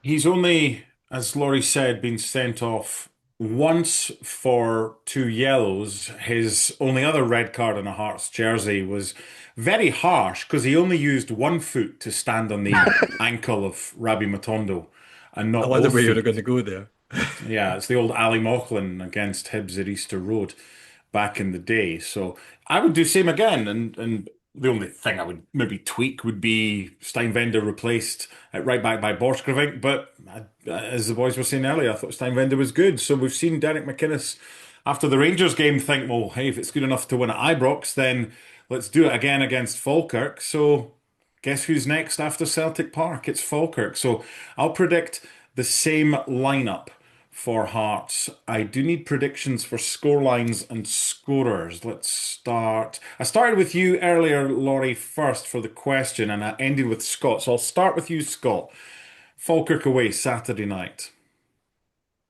[SPEAKER 1] He's only, as Laurie said, been sent off once for 2 yellows. His only other red card in a Hearts jersey was very harsh because he only used one foot to stand on the ankle of Rabbi Matondo and
[SPEAKER 4] I
[SPEAKER 1] not
[SPEAKER 4] wonder
[SPEAKER 1] both
[SPEAKER 4] where you're
[SPEAKER 1] feet.
[SPEAKER 4] going to go there.
[SPEAKER 1] Yeah, it's the old Ali Mauchline against Hibs at Easter Road back in the day. So I would do same again. And the only thing I would maybe tweak would be Steinwender replaced at right back by Borchgrevink. But as the boys were saying earlier, I thought Steinwender was good. So we've seen Derek McInnes after the Rangers game think, well, hey, if it's good enough to win at Ibrox, then let's do it again against Falkirk. So guess who's next after Celtic Park? It's Falkirk. So I'll predict the same lineup for Hearts. I do need predictions for scorelines and scorers. Let's start. I started with you earlier, Laurie, first for the question, and I ended with Scott. So I'll start with you, Scott. Falkirk away Saturday night.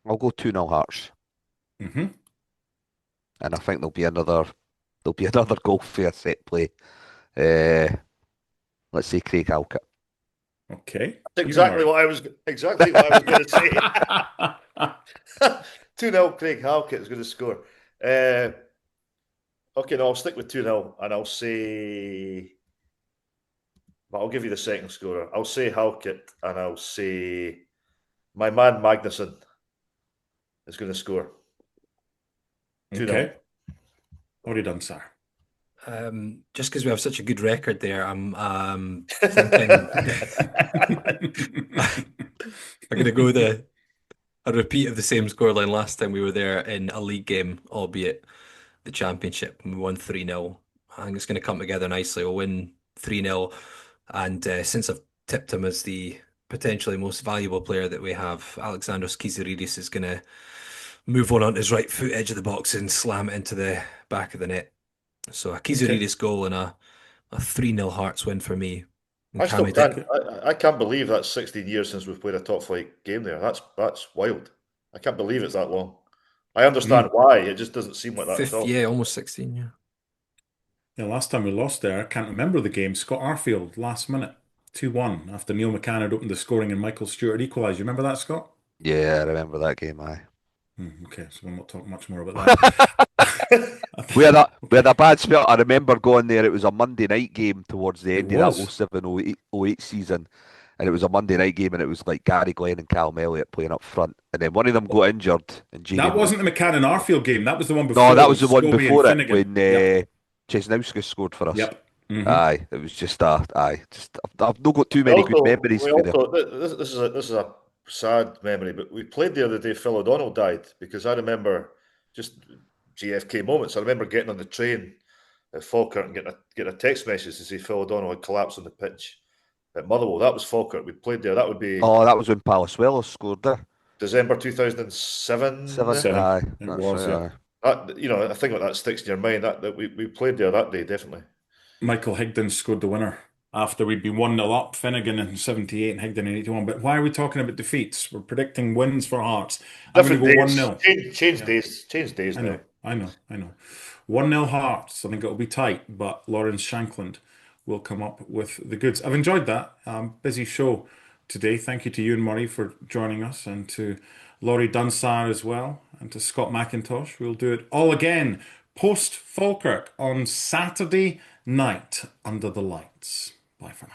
[SPEAKER 2] I'll go 2-0 Hearts,
[SPEAKER 1] Hmm.
[SPEAKER 2] and I think there'll be another goal for a set play. Uh, let's say Craig Halkett.
[SPEAKER 1] Okay.
[SPEAKER 3] That's
[SPEAKER 1] Ewan
[SPEAKER 3] exactly what I was going to say. 2-0 Craig Halkett is going to score. Okay, no, I'll stick with 2-0 and I'll say, but I'll give you the second scorer. I'll say Halkett and I'll say my man Magnuson is going to score. 2-0.
[SPEAKER 1] Okay. Laurie Dunsire.
[SPEAKER 4] Just because we have such a good record there, I'm thinking I'm going to go a repeat of the same scoreline last time we were there in a league game, albeit the championship. We won 3-0. I think it's going to come together nicely. We'll win 3-0. And since I've tipped him as the potentially most valuable player that we have, Alexandros Kiziridis is going to move on his right foot edge of the box and slam it into the back of the net. So a
[SPEAKER 1] Okay.
[SPEAKER 4] Kiziridis goal and a 3-0 Hearts win for me. And
[SPEAKER 3] I still
[SPEAKER 4] Cammy
[SPEAKER 3] can't.
[SPEAKER 4] did.
[SPEAKER 3] I can't believe that's 16 years since we've played a top flight game there. That's wild. I can't believe it's that long. I understand
[SPEAKER 1] Mm.
[SPEAKER 3] why. It just doesn't seem like that at
[SPEAKER 4] Fifth,
[SPEAKER 3] all.
[SPEAKER 4] yeah, almost 16, yeah.
[SPEAKER 1] Yeah, last time we lost there, I can't remember the game. Scott Arfield, last minute, 2-1 after Neil McCann had opened the scoring and Michael Stewart equalised. You remember that, Scott?
[SPEAKER 2] Yeah, I remember that game. Aye.
[SPEAKER 1] Okay, so we'll not talk much more about that.
[SPEAKER 2] We had a bad spell. I remember going there. It was a Monday night game towards the
[SPEAKER 1] It
[SPEAKER 2] end of that
[SPEAKER 1] was.
[SPEAKER 2] 07-08 season, and it was a Monday night game, and it was like Gary Glenn and Callum Elliott playing up front, and then one of them got injured, and
[SPEAKER 1] That wasn't the McCann and Arfield game. That was the one
[SPEAKER 2] no,
[SPEAKER 1] before
[SPEAKER 2] that was
[SPEAKER 1] with
[SPEAKER 2] the one
[SPEAKER 1] Scobie and
[SPEAKER 2] before it
[SPEAKER 1] Finnegan.
[SPEAKER 2] when
[SPEAKER 1] Yep.
[SPEAKER 2] Chesnowski scored for us.
[SPEAKER 1] Yep. Hmm.
[SPEAKER 2] Aye, it was just I've not got too
[SPEAKER 3] We
[SPEAKER 2] many good
[SPEAKER 3] also,
[SPEAKER 2] memories
[SPEAKER 3] we
[SPEAKER 2] for there.
[SPEAKER 3] also this is a sad memory, but we played the other day. Phil O'Donnell died because I remember just GFK moments. I remember getting on the train at Falkirk and getting a text message to say Phil O'Donnell had collapsed on the pitch at Motherwell. That was Falkirk. We played there. That would be
[SPEAKER 2] Oh, that was when Palazuelos scored there.
[SPEAKER 3] December 2007.
[SPEAKER 2] 7.
[SPEAKER 1] Seven.
[SPEAKER 2] Aye,
[SPEAKER 1] It
[SPEAKER 2] that's
[SPEAKER 1] was,
[SPEAKER 2] right.
[SPEAKER 1] yeah.
[SPEAKER 2] Aye.
[SPEAKER 3] That, I think that sticks in your mind. That we played there that day, definitely.
[SPEAKER 1] Michael Higdon scored the winner after we'd been 1-0 up, Finnegan in 78 and Higdon in 81. But why are we talking about defeats? We're predicting wins for Hearts. I'm going to
[SPEAKER 3] Different
[SPEAKER 1] go
[SPEAKER 3] days.
[SPEAKER 1] 1-0.
[SPEAKER 3] Change
[SPEAKER 1] Yeah,
[SPEAKER 3] days. Change days
[SPEAKER 1] I
[SPEAKER 3] now.
[SPEAKER 1] know, I know, I know. 1-0 Hearts. I think it'll be tight, but Lawrence Shankland will come up with the goods. I've enjoyed that. Busy show today. Thank you to Ewan Murray for joining us and to Laurie Dunsire as well and to Scott McIntosh. We'll do it all again post Falkirk on Saturday night under the lights. Bye for now.